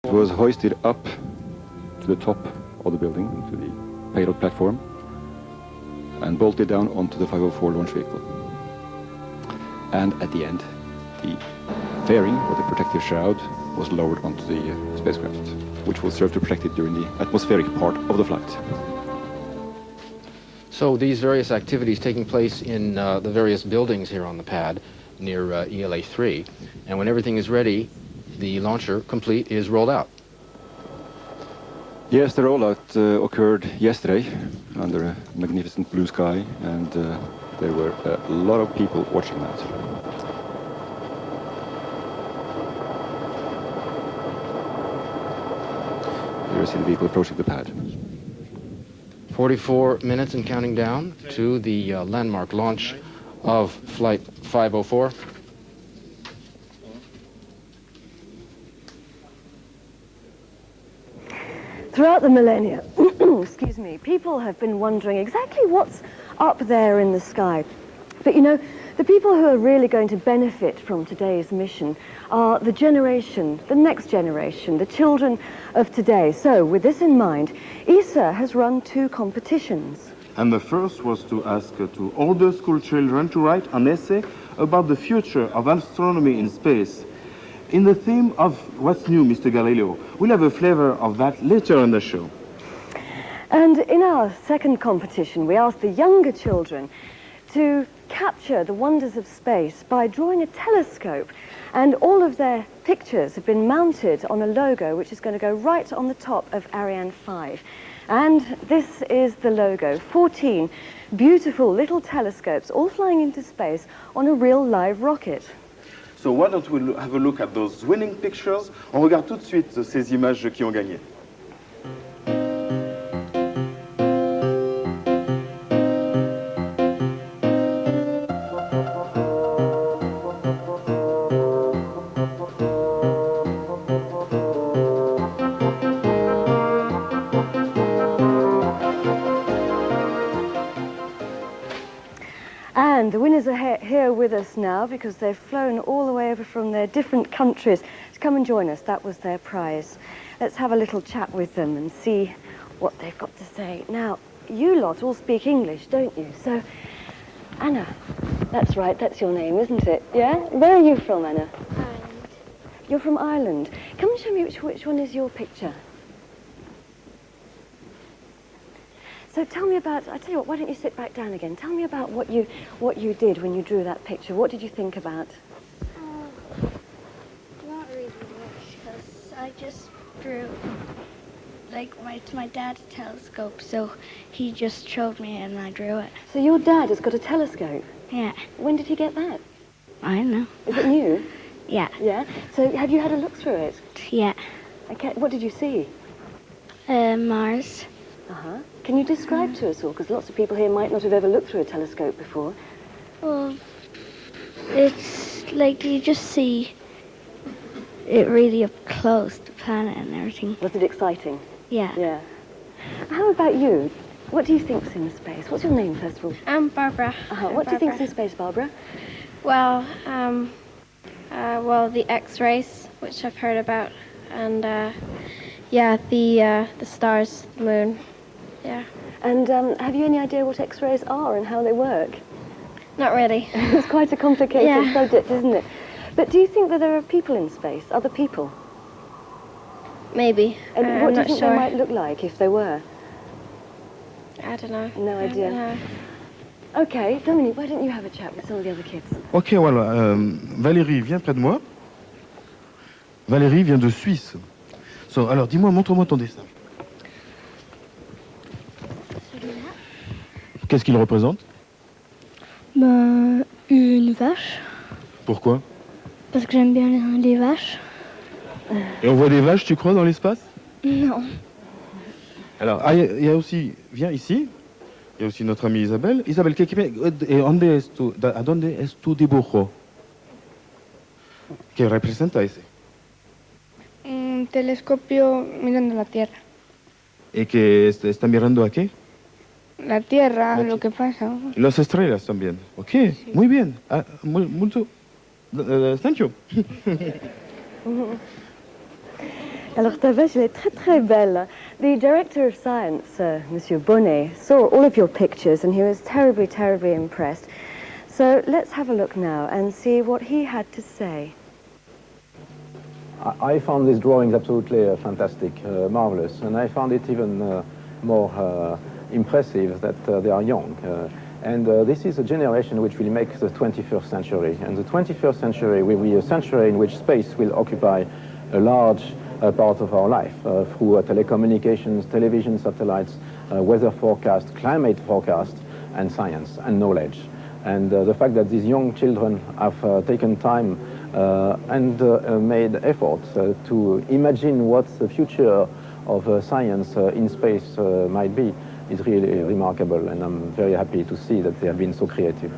It was hoisted up to the top of the building, to the payload platform, and bolted down onto the 504 launch vehicle. And at the end, the fairing, or the protective shroud, was lowered onto the spacecraft, which will serve to protect it during the atmospheric part of the flight. So these various activities taking place in the various buildings here on the pad near ELA 3, and when everything is ready, the launcher, complete, is rolled out. Yes, the rollout occurred yesterday under a magnificent blue sky, and there were a lot of people watching that. Here you see the vehicle approaching the pad. 44 minutes and counting down to the landmark launch of Flight 504. Throughout the millennia, excuse me, people have been wondering exactly what's up there in the sky. But you know, the people who are really going to benefit from today's mission are the generation, the next generation, the children of today. So with this in mind, ESA has run 2 competitions. And the first was to ask to older school children to write an essay about the future of astronomy in space. In the theme of What's New, Mr. Galileo, we'll have a flavor of that later in the show. And in our second competition, we asked the younger children to capture the wonders of space by drawing a telescope. And all of their pictures have been mounted on a logo which is going to go right on the top of Ariane 5. And this is the logo, 14 beautiful little telescopes all flying into space on a real live rocket. So why don't we have a look at those winning pictures? On regarde tout de suite ces images qui ont gagné. And the winners are here with us now because they've flown all the way over from their different countries to come and join us. That was their prize. Let's have a little chat with them and see what they've got to say. Now, you lot all speak English, don't you? So, Anna, that's right, that's your name, isn't it? Yeah? Where are you from, Anna? Ireland. You're from Ireland. Come and show me which one is your picture. So tell me about, I tell you what, why don't you sit back down again? Tell me about what you did when you drew that picture. What did you think about? Not really much, because I just drew, like, it's my dad's telescope, so he just showed me and I drew it. So your dad has got a telescope? Yeah. When did he get that? I don't know. Is it new? Yeah. Yeah? So have you had a look through it? Yeah. Okay, what did you see? Mars. Uh-huh. Can you describe to us all? Because lots of people here might not have ever looked through a telescope before. Well, it's like you just see it really up close, the planet and everything. Was it exciting? Yeah. Yeah. How about you? What do you think's in space? What's your name, first of all? I'm Barbara. Uh-huh. What do you think's in space, Barbara? Well, the X-rays, which I've heard about, and yeah, the stars, the moon. Yeah. And have you any idea what X-rays are and how they work? Not really. It's quite a complicated Yeah. subject, isn't it? But do you think that there are people in space, other people? Maybe. And I'm what do you not think sure. they might look like if there were? I don't know. No idea. I don't know. Okay, Dominique, why don't you have a chat with some of the other kids? Ok, voilà. Valérie, viens près de moi. Valérie vient de Suisse. So, alors, dis-moi, montre-moi ton dessin. Qu'est-ce qu'il représente? Ben, une vache, Pourquoi? parce que j'aime bien les vaches. Et on voit des vaches, tu crois, dans l'espace? Non. Alors, il y a aussi, viens ici, il y a aussi notre amie Isabelle. Isabelle, ¿a dónde es tu dibujo? ¿Qué representa ese? Un telescopio mirando la Tierra. ¿Y que está mirando a qué? La Tierra, lo que pasa. Las estrellas también. Ok, sí. Muy bien. Mucho. Thank you. Alors ta vache, elle est très très belle. The director of science, Monsieur Bonnet, saw all of your pictures and he was terribly, terribly impressed. So let's have a look now and see what he had to say. I found these drawings absolutely fantastic, marvelous, and I found it even more impressive that they are young. This is a generation which will make the 21st century. And the 21st century will be a century in which space will occupy a large part of our life through telecommunications, television, satellites, weather forecast, climate forecast, and science and knowledge. And the fact that these young children have taken time and made efforts to imagine what the future of science in space might be is really remarkable, and I'm very happy to see that they have been so creative.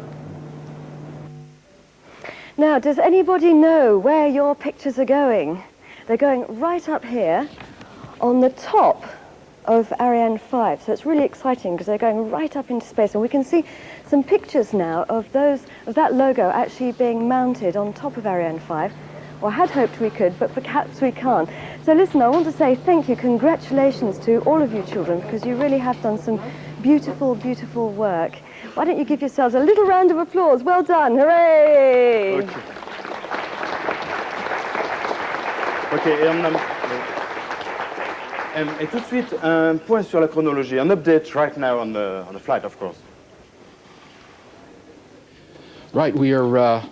Now, does anybody know where your pictures are going? They're going right up here on the top of Ariane 5. So it's really exciting because they're going right up into space, and we can see some pictures now of that logo actually being mounted on top of Ariane 5. Well, I had hoped we could, but perhaps we can't. So listen, I want to say thank you, congratulations to all of you children, because you really have done some beautiful, beautiful work. Why don't you give yourselves a little round of applause? Well done, hooray! Et tout de suite, un point sur la chronologie, an update right now on the flight, of course. Right, we are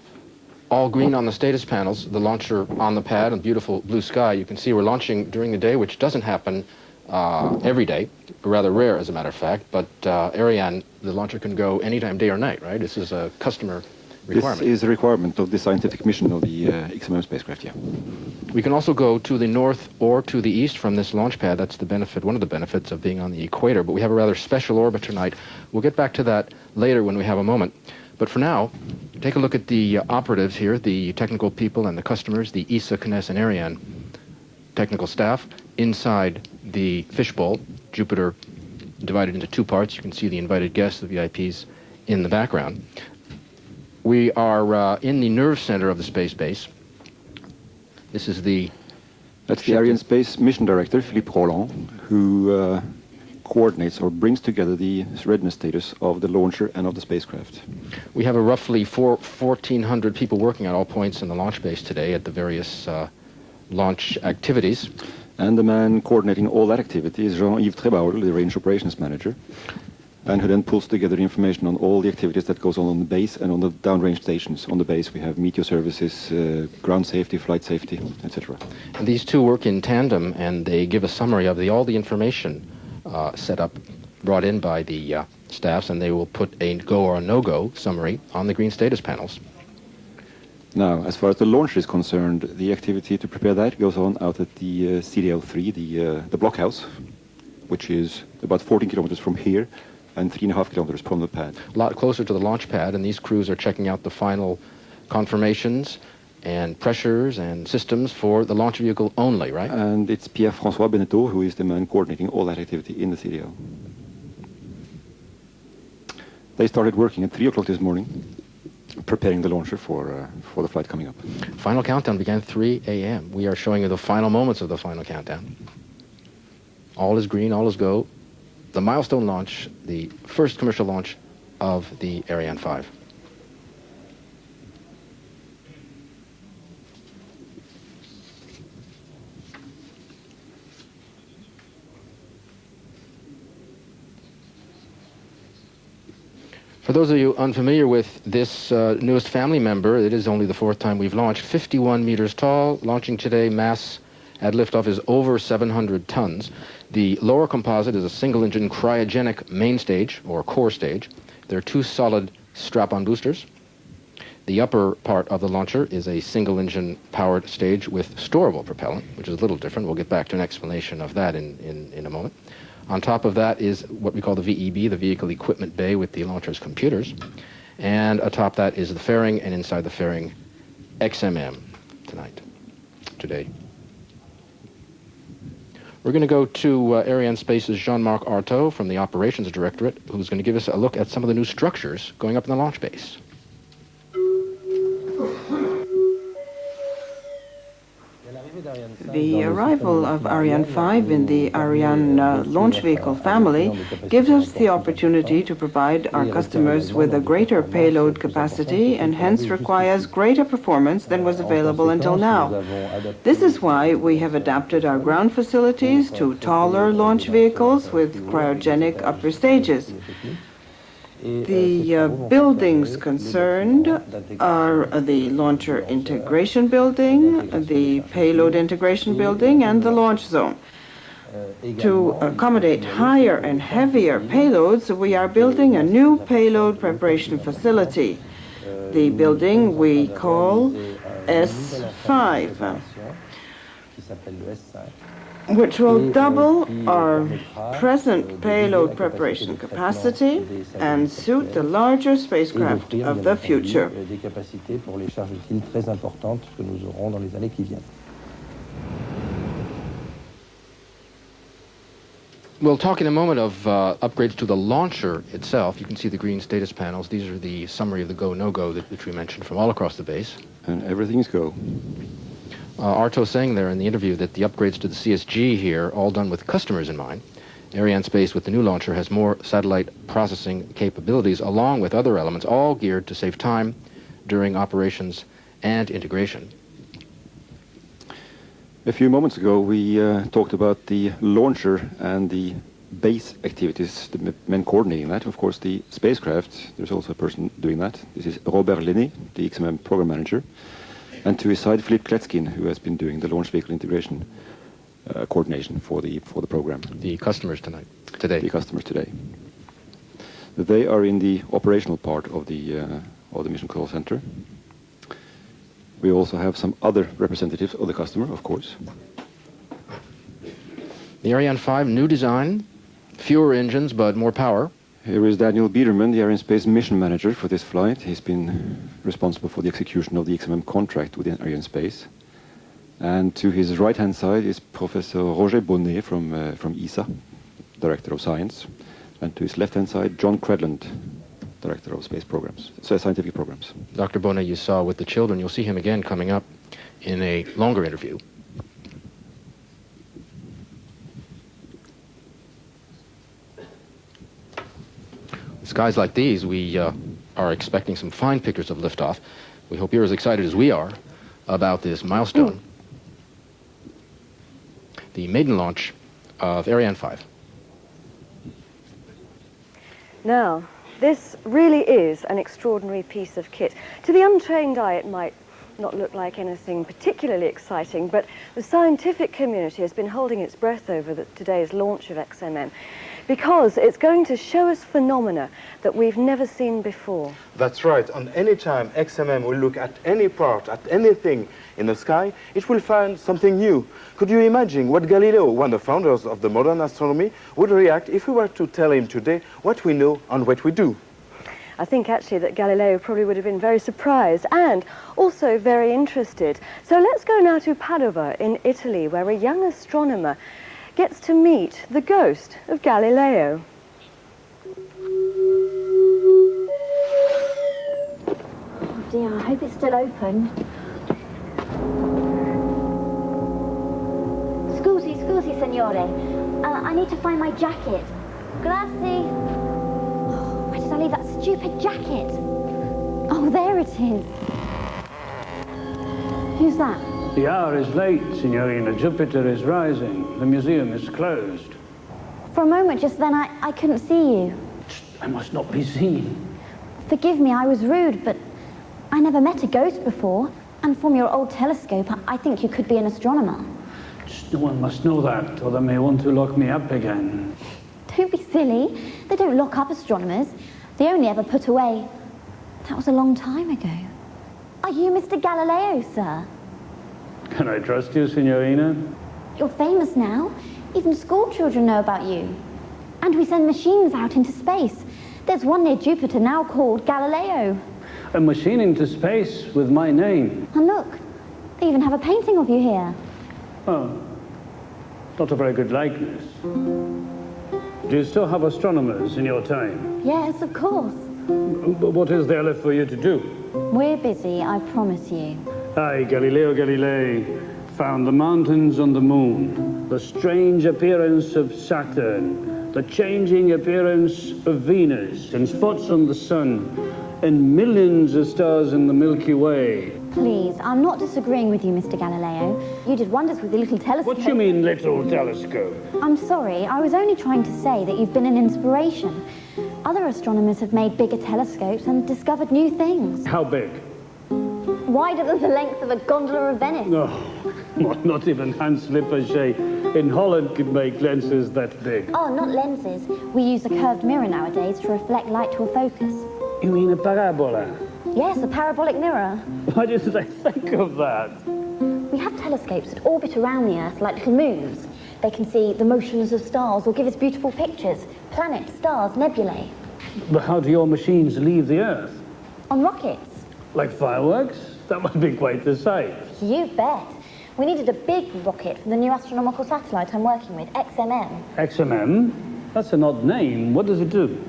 all green on the status panels, the launcher on the pad, and beautiful blue sky. You can see we're launching during the day, which doesn't happen every day, rather rare as a matter of fact, but Ariane, the launcher can go anytime, day or night, right? This is a customer requirement. This is a requirement of the scientific mission of the XXM spacecraft, yeah. We can also go to the north or to the east from this launch pad. That's the benefit, one of the benefits of being on the equator, but we have a rather special orbit tonight. We'll get back to that later when we have a moment. But for now, take a look at the operatives here, the technical people and the customers, the ESA, CNES, and Ariane technical staff inside the fishbowl, Jupiter divided into two parts. You can see the invited guests, the VIPs, in the background. We are in the nerve center of the space base. This is That's the Ariane Space Mission Director, Philippe Roland, who coordinates or brings together the readiness status of the launcher and of the spacecraft. We have a roughly 1,400 people working at all points in the launch base today at the various launch activities. And the man coordinating all that activity is Jean-Yves Trebauer, the range operations manager, and who then pulls together information on all the activities that goes on the base and on the downrange stations. On the base we have meteor services, ground safety, flight safety, etc. And these two work in tandem, and they give a summary of all the information set up, brought in by the staffs, and they will put a go or a no-go summary on the green status panels. Now, as far as the launcher is concerned, the activity to prepare that goes on out at the CDL3, the blockhouse, which is about 14 kilometers from here and 3.5 kilometers from the pad. A lot closer to the launch pad, and these crews are checking out the final confirmations and pressures and systems for the launch vehicle only, right? And it's Pierre-François Beneteau who is the man coordinating all that activity in the CDL. They started working at 3 o'clock this morning, preparing the launcher for the flight coming up. Final countdown began 3 a.m. We are showing you the final moments of the final countdown. All is green, all is go. The milestone launch, the first commercial launch of the Ariane 5. For those of you unfamiliar with this newest family member, it is only the 4th time we've launched. 51 meters tall, launching today, mass at liftoff is over 700 tons. The lower composite is a single-engine cryogenic main stage, or core stage. There are 2 solid strap-on boosters. The upper part of the launcher is a single-engine powered stage with storable propellant, which is a little different. We'll get back to an explanation of that in a moment. On top of that is what we call the VEB, the Vehicle Equipment Bay, with the launcher's computers. And atop that is the fairing, and inside the fairing, XMM today. We're going to go to Ariane Space's Jean-Marc Artaud from the Operations Directorate, who's going to give us a look at some of the new structures going up in the launch base. The arrival of Ariane 5 in the Ariane launch vehicle family gives us the opportunity to provide our customers with a greater payload capacity and hence requires greater performance than was available until now. This is why we have adapted our ground facilities to taller launch vehicles with cryogenic upper stages. The buildings concerned are the launcher integration building, the payload integration building, and the launch zone. To accommodate higher and heavier payloads, we are building a new payload preparation facility. The building we call S5. Which will double our present payload preparation capacity and suit the larger spacecraft of the future. We'll talk in a moment of upgrades to the launcher itself. You can see the green status panels. These are the summary of the go, no-go which we mentioned from all across the base. And everything's go. Arto saying there in the interview that the upgrades to the CSG here, all done with customers in mind. Ariane Space with the new launcher has more satellite processing capabilities along with other elements, all geared to save time during operations and integration. A few moments ago we talked about the launcher and the base activities, the men coordinating that. Of course, the spacecraft, there's also a person doing that. This is Robert Lenné, the XXM program manager. And to his side, Philippe Kletskin, who has been doing the launch vehicle integration coordination for the program. The customers today. The customers today. They are in the operational part of the mission control center. We also have some other representatives of the customer, of course. The Ariane 5 new design, fewer engines but more power. Here is Daniel Biederman, the Ariane Space mission manager for this flight. He's been responsible for the execution of the XXM contract within Ariane Space. And to his right-hand side is Professor Roger Bonnet from ESA, Director of Science. And to his left-hand side, John Credland, Director of Space Programs, Scientific Programs. Dr. Bonnet you saw with the children. You'll see him again coming up in a longer interview. Skies like these, we are expecting some fine pictures of liftoff. We hope you're as excited as we are about this milestone. The maiden launch of Ariane 5. Now, this really is an extraordinary piece of kit. To the untrained eye, it might not look like anything particularly exciting, but the scientific community has been holding its breath over today's launch of XMM, because it's going to show us phenomena that we've never seen before. That's right. And any time XMM will look at any part, at anything in the sky, it will find something new. Could you imagine what Galileo, one of the founders of the modern astronomy, would react if we were to tell him today what we know and what we do? I think actually that Galileo probably would have been very surprised and also very interested. So let's go now to Padova in Italy, where a young astronomer gets to meet the ghost of Galileo. Oh dear, I hope it's still open. Scusi, signore. I need to find my jacket. Grazie. Oh, where did I leave that stupid jacket? Oh, there it is. Who's that? The hour is late, Signorina. Jupiter is rising. The museum is closed. For a moment just then, I couldn't see you. I must not be seen. Forgive me, I was rude, but I never met a ghost before. And from your old telescope, I think you could be an astronomer. No one must know that, or they may want to lock me up again. Don't be silly. They don't lock up astronomers. They only ever put away. That was a long time ago. Are you Mr. Galileo, sir? Can I trust you, Signorina? You're famous now. Even school children know about you. And we send machines out into space. There's one near Jupiter now called Galileo. A machine into space with my name. And look, they even have a painting of you here. Oh, not a very good likeness. Do you still have astronomers in your time? Yes, of course. But what is there left for you to do? We're busy, I promise you. Aye, Galileo Galilei, found the mountains on the moon, the strange appearance of Saturn, the changing appearance of Venus, and spots on the sun, and millions of stars in the Milky Way. Please, I'm not disagreeing with you, Mr. Galileo. You did wonders with the little telescope. What do you mean, little telescope? I'm sorry, I was only trying to say that you've been an inspiration. Other astronomers have made bigger telescopes and discovered new things. How big? Wider than the length of a gondola of Venice. No, not even Hans Lippershey in Holland could make lenses that big. Oh, not lenses. We use a curved mirror nowadays to reflect light to a focus. You mean a parabola? Yes, a parabolic mirror. Why didn't I think of that? We have telescopes that orbit around the Earth like little moons. They can see the motions of stars or give us beautiful pictures. Planets, stars, nebulae. But how do your machines leave the Earth? On rockets. Like fireworks? That would be quite the sight. You bet. We needed a big rocket for the new astronomical satellite I'm working with, XMM. XMM? That's an odd name. What does it do?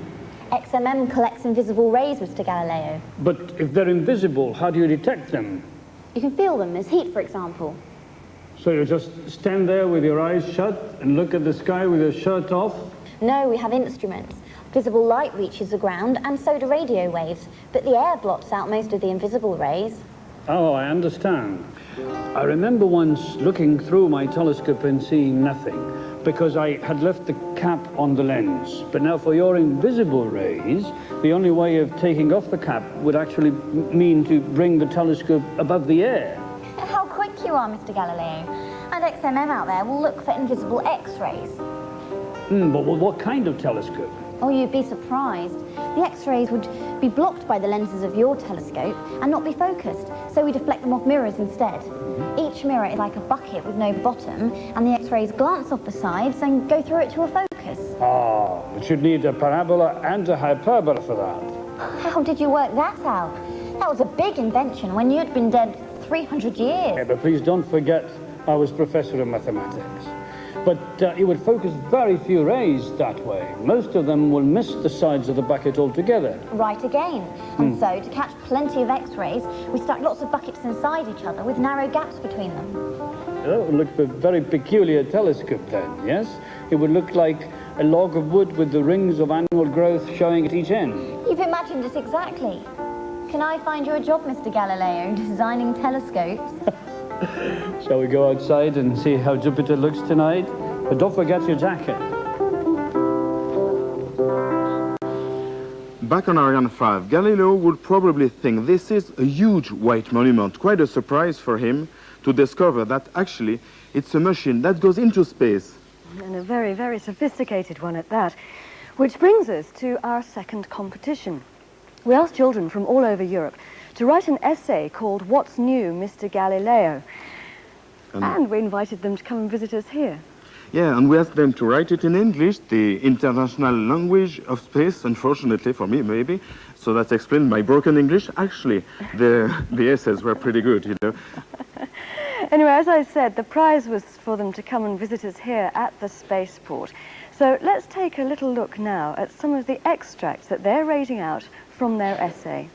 XMM collects invisible rays, Mr. Galileo. But if they're invisible, how do you detect them? You can feel them as heat, for example. So you just stand there with your eyes shut and look at the sky with your shirt off? No, we have instruments. Visible light reaches the ground, and so do radio waves. But the air blots out most of the invisible rays. Oh, I understand. I remember once looking through my telescope and seeing nothing, because I had left the cap on the lens. But now for your invisible rays, the only way of taking off the cap would actually mean to bring the telescope above the air. How quick you are, Mr. Galileo. And XMM out there will look for invisible X-rays. But what kind of telescope? Oh, you'd be surprised. The X-rays would be blocked by the lenses of your telescope and not be focused, so we deflect them off mirrors instead. Each mirror is like a bucket with no bottom, and the X-rays glance off the sides and go through it to a focus. Ah, but you'd need a parabola and a hyperbola for that. How did you work that out? That was a big invention when you'd been dead 300 years. Yeah, but please don't forget I was professor of mathematics. But it would focus very few rays that way. Most of them will miss the sides of the bucket altogether. Right again. And so, to catch plenty of X-rays, we stuck lots of buckets inside each other with narrow gaps between them. That would look a very peculiar telescope then, yes? It would look like a log of wood with the rings of annual growth showing at each end. You've imagined it exactly. Can I find you a job, Mr. Galileo, designing telescopes? Shall we go outside and see how Jupiter looks tonight? But don't forget your jacket. Back on Ariane 5, Galileo would probably think this is a huge white monument, quite a surprise for him to discover that actually it's a machine that goes into space. And a very, very sophisticated one at that. Which brings us to our second competition. We asked children from all over Europe to write an essay called What's New, Mr. Galileo? And we invited them to come and visit us here. Yeah, and we asked them to write it in English, the international language of space, unfortunately for me, maybe. So that explained my broken English. Actually, the essays were pretty good, you know. Anyway, as I said, the prize was for them to come and visit us here at the spaceport. So let's take a little look now at some of the extracts that they're rating out from their essay.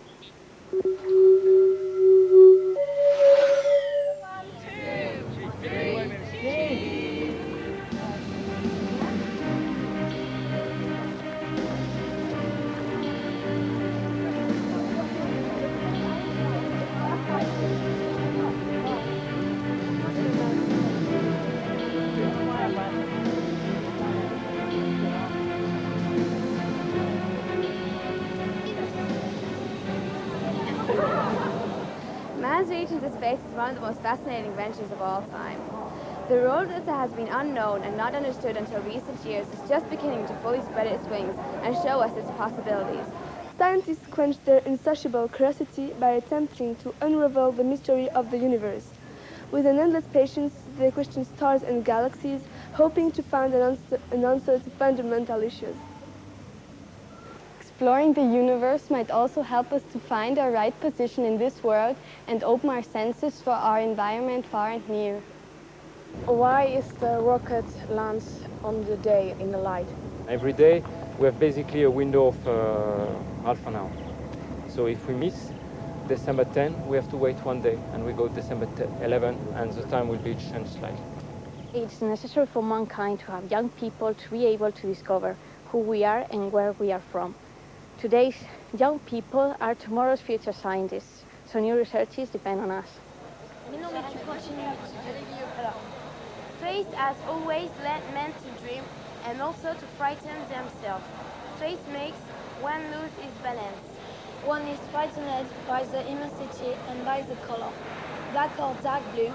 Man's reach into space is one of the most fascinating adventures of all time. The road that has been unknown and not understood until recent years is just beginning to fully spread its wings and show us its possibilities. Scientists quench their insatiable curiosity by attempting to unravel the mystery of the universe. With an endless patience, they question stars and galaxies, hoping to find an answer to fundamental issues. Exploring the universe might also help us to find our right position in this world and open our senses for our environment far and near. Why is the rocket lands on the day in the light? Every day we have basically a window of half an hour. So if we miss, December 10, we have to wait 1 day, and we go December 11, and the time will be changed slightly. It's necessary for mankind to have young people to be able to discover who we are and where we are from. Today's young people are tomorrow's future scientists, so new researches depend on us. Faith has always led men to dream and also to frighten themselves. Faith makes one lose his balance. One is frightened by the immensity and by the color. Black or dark blue,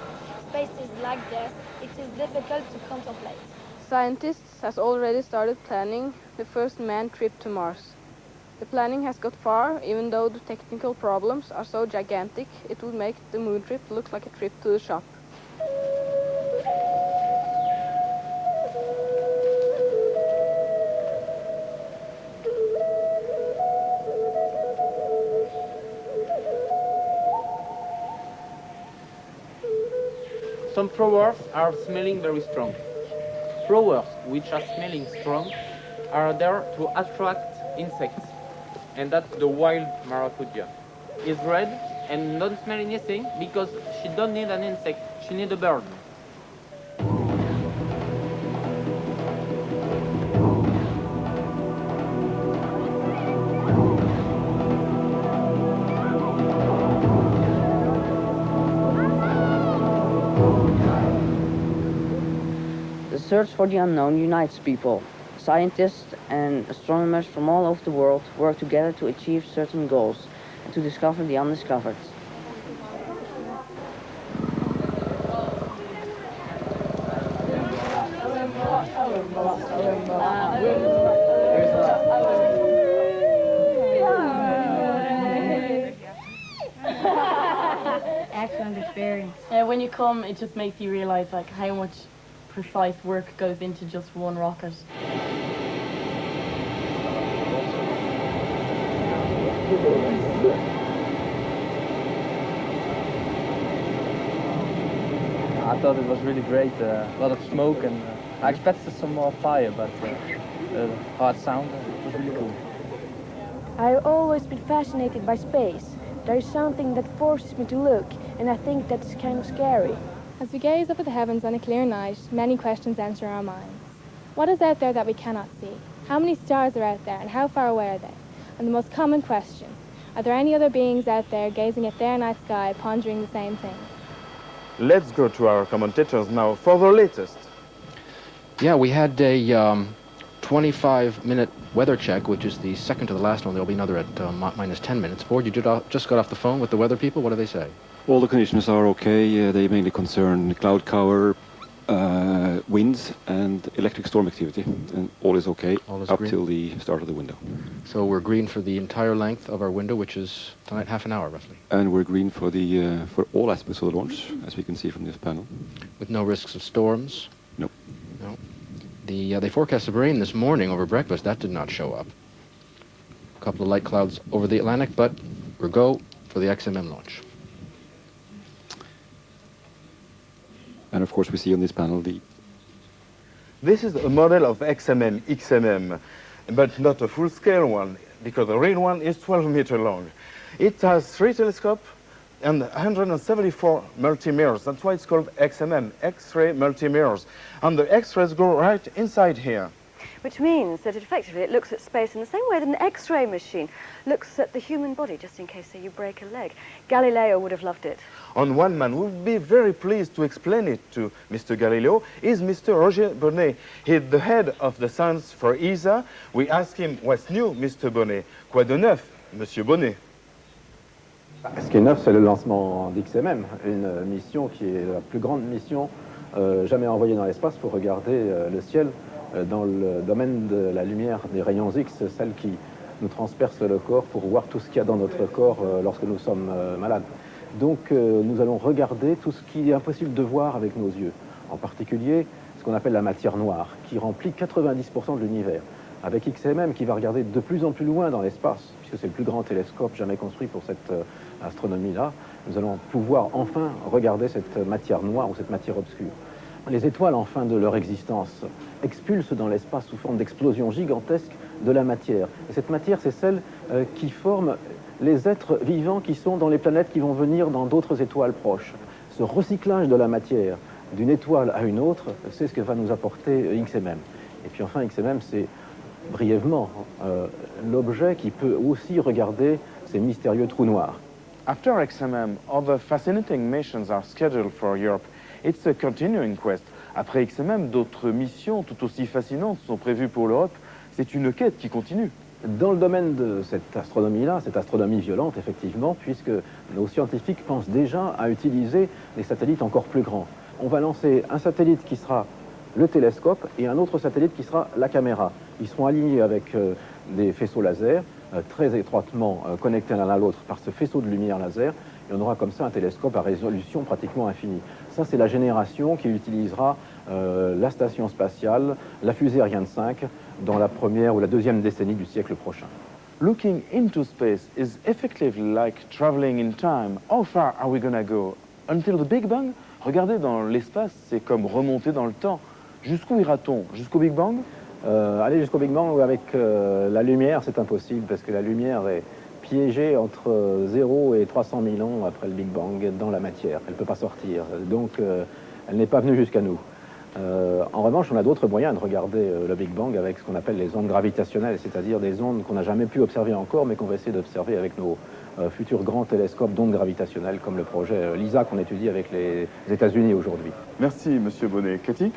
space is like death, it is difficult to contemplate. Scientists has already started planning the first manned trip to Mars. The planning has got far, even though the technical problems are so gigantic, it would make the moon trip look like a trip to the shop. Some flowers are smelling very strong. Flowers which are smelling strong are there to attract insects, and that's the wild maracuja. It's red and don't smell anything because she don't need an insect, she needs a bird. The search for the unknown unites people. Scientists and astronomers from all over the world work together to achieve certain goals and to discover the undiscovered. Excellent experience. When you come, it just makes you realize like how much precise work goes into just one rocket. I thought it was really great, a lot of smoke, and I expected some more fire, but the hard sound was really cool. I've always been fascinated by space. There is something that forces me to look, and I think that's kind of scary. As we gaze up at the heavens on a clear night, many questions enter our minds. What is out there that we cannot see? How many stars are out there, and how far away are they? And the most common question, are there any other beings out there gazing at their night sky, pondering the same thing? Let's go to our commentators now for the latest. Yeah, we had a 25-minute weather check, which is the second to the last one. There'll be another at minus 10 minutes. Board, you just got off the phone with the weather people. What do they say? All the conditions are okay. They mainly concern cloud cover, winds, and electric storm activity. And all is okay up till the start of the window. So we're green for the entire length of our window, which is tonight half an hour, roughly. And we're green for the for all aspects of the launch, as we can see from this panel. With no risks of storms? No. No. They forecasted rain this morning over breakfast. That did not show up. A couple of light clouds over the Atlantic, but we're go for the XMM launch. And of course we see on this panel the... This is a model of XMM, but not a full-scale one, because the real one is 12 meters long. It has 3 telescopes and 174 multi-mirrors. That's why it's called XMM, X-ray multi-mirrors. And the X-rays go right inside here. Which means that effectively it looks at space in the same way that an X-ray machine looks at the human body, just in case, say, you break a leg. Galileo would have loved it. On one man who would be very pleased to explain it to Mr. Galileo is Mr. Roger Bonnet. He's the head of the science for ESA. We ask him, what's new, Mr. Bonnet? Quoi de neuf, Monsieur Bonnet? Ce qui est neuf, c'est le lancement d'XMM, une mission qui est la plus grande mission jamais envoyée dans l'espace pour regarder le ciel dans le domaine de la lumière des rayons X, celle qui nous transperce le corps pour voir tout ce qu'il y a dans notre corps lorsque nous sommes malades. Donc nous allons regarder tout ce qui est impossible de voir avec nos yeux, en particulier ce qu'on appelle la matière noire, qui remplit 90% de l'univers. Avec XMM qui va regarder de plus en plus loin dans l'espace, puisque c'est le plus grand télescope jamais construit pour cette astronomie-là, nous allons pouvoir enfin regarder cette matière noire ou cette matière obscure. Les étoiles, en fin de leur existence, expulsent dans l'espace sous forme d'explosions gigantesques de la matière. Et cette matière, c'est celle qui forme les êtres vivants qui sont dans les planètes qui vont venir dans d'autres étoiles proches. Ce recyclage de la matière d'une étoile à une autre, c'est ce que va nous apporter XMM. Et puis enfin, XMM, c'est brièvement l'objet qui peut aussi regarder ces mystérieux trous noirs. After XMM, other fascinating missions are scheduled for Europe. It's a continuing quest. Après XMM, d'autres missions tout aussi fascinantes sont prévues pour l'Europe. C'est une quête qui continue. Dans le domaine de cette astronomie-là, cette astronomie violente, effectivement, puisque nos scientifiques pensent déjà à utiliser des satellites encore plus grands. On va lancer un satellite qui sera le télescope et un autre satellite qui sera la caméra. Ils seront alignés avec des faisceaux laser, très étroitement connectés l'un à l'autre par ce faisceau de lumière laser, et on aura comme ça un télescope à résolution pratiquement infinie. Ça, c'est la génération qui utilisera la station spatiale, la fusée Ariane 5, dans la première ou la deuxième décennie du siècle prochain. Looking into space is effectively like traveling in time. How far are we gonna go? Until the Big Bang? Regarder dans l'espace, c'est comme remonter dans le temps. Jusqu'où ira-t-on? Jusqu'au Big Bang? Aller jusqu'au Big Bang avec la lumière, c'est impossible, parce que la lumière est piégée entre 0 et 300 000 ans après le Big Bang dans la matière. Elle ne peut pas sortir, donc elle n'est pas venue jusqu'à nous. En revanche, on a d'autres moyens de regarder le Big Bang avec ce qu'on appelle les ondes gravitationnelles, c'est-à-dire des ondes qu'on n'a jamais pu observer encore, mais qu'on va essayer d'observer avec nos futurs grands télescopes d'ondes gravitationnelles, comme le projet LISA qu'on étudie avec les États-Unis aujourd'hui. Merci, Monsieur Bonnet. Cathy?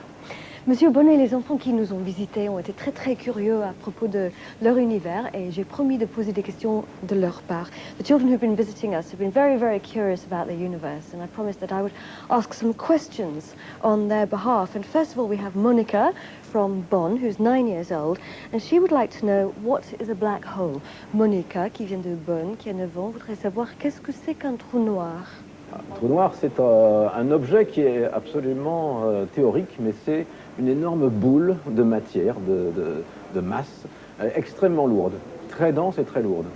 Monsieur Bonnet, les enfants qui nous ont visités ont été très curieux à propos de leur univers et j'ai promis de poser des questions de leur part. The children who've been visiting us have been very curious about the universe and I promised that I would ask some questions on their behalf. And first of all, we have Monica from Bonn, who's 9 years old, and she would like to know what is a black hole. Monica, qui vient de Bonn, qui a 9 ans, voudrait savoir qu'est-ce que c'est qu'un trou noir. Un trou noir, c'est un objet qui est absolument théorique, mais c'est une énorme boule de matière, de masse, extrêmement lourde, très dense et très lourde.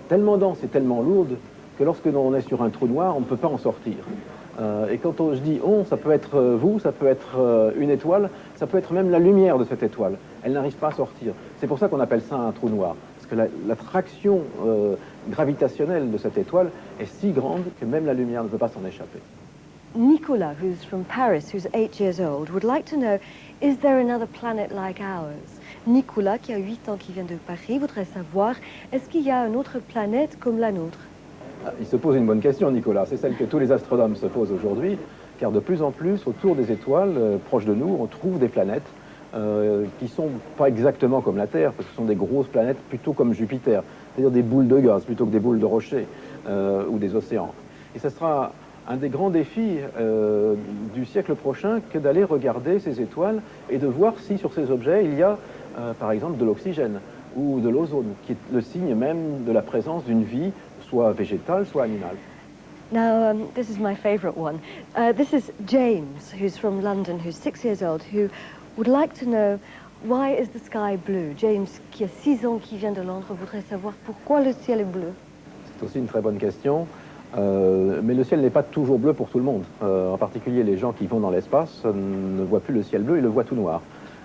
Tellement dense et tellement lourde que lorsque l'on est sur un trou noir, on ne peut pas en sortir. Et quand je dis on, ça peut être vous, ça peut être une étoile, ça peut être même la lumière de cette étoile. Elle n'arrive pas à sortir. C'est pour ça qu'on appelle ça un trou noir. Parce que la traction gravitationnelle de cette étoile est si grande que même la lumière ne peut pas s'en échapper. Nicolas, who's from Paris, who's 8 years old, would like to know, is there another planet like ours? Nicolas, qui a 8 ans, qui vient de Paris, voudrait savoir, est-ce qu'il y a une autre planète comme la nôtre? Il se pose une bonne question, Nicolas. C'est celle que tous les astronomes se posent aujourd'hui, car de plus en plus, autour des étoiles, proches de nous, on trouve des planètes qui sont pas exactement comme la Terre, parce que ce sont des grosses planètes plutôt comme Jupiter, c'est-à-dire des boules de gaz plutôt que des boules de rochers ou des océans. Et ce sera un des grands défis du siècle prochain que d'aller regarder ces étoiles et de voir si sur ces objets il y a par exemple de l'oxygène ou de l'ozone, qui est le signe même de la présence d'une vie, soit végétale, soit animale. Now, this is my favorite one. This is James, who's from London, who's 6 years old, who would like to know why is the sky blue? James, qui a 6 ans, qui vient de Londres, voudrait savoir pourquoi le ciel est bleu. C'est aussi une très bonne question. Mais le ciel n'est pas toujours bleu pour tout le monde. En particulier, les gens qui vont dans l'espace ne voient plus le ciel bleu, ils le voient tout noir.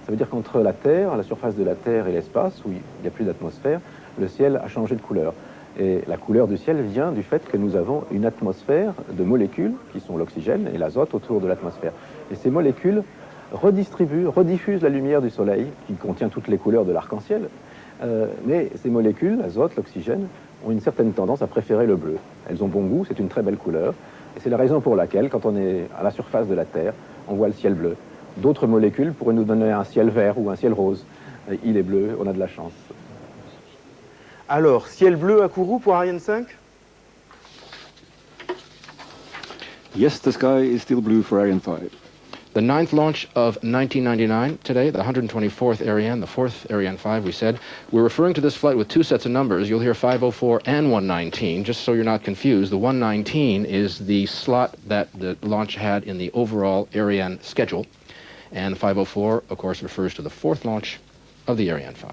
Ça veut dire qu'entre la Terre, la surface de la Terre et l'espace, où il n'y a plus d'atmosphère, le ciel a changé de couleur. Et la couleur du ciel vient du fait que nous avons une atmosphère de molécules, qui sont l'oxygène et l'azote, autour de l'atmosphère. Et ces molécules rediffusent la lumière du soleil, qui contient toutes les couleurs de l'arc-en-ciel. Mais ces molécules, l'azote, l'oxygène, ont une certaine tendance à préférer le bleu. Elles ont bon goût, c'est une très belle couleur. Et c'est la raison pour laquelle, quand on est à la surface de la Terre, on voit le ciel bleu. D'autres molécules pourraient nous donner un ciel vert ou un ciel rose. Il est bleu, on a de la chance. Alors, ciel bleu à Kourou pour Ariane 5? Yes, the sky is still blue for Ariane 5. The 9th launch of 1999 today, the 124th Ariane, the 4th Ariane 5, we said. We're referring to this flight with two sets of numbers. You'll hear 504 and 119, just so you're not confused. The 119 is the slot that the launch had in the overall Ariane schedule. And the 504, of course, refers to the 4th launch of the Ariane 5.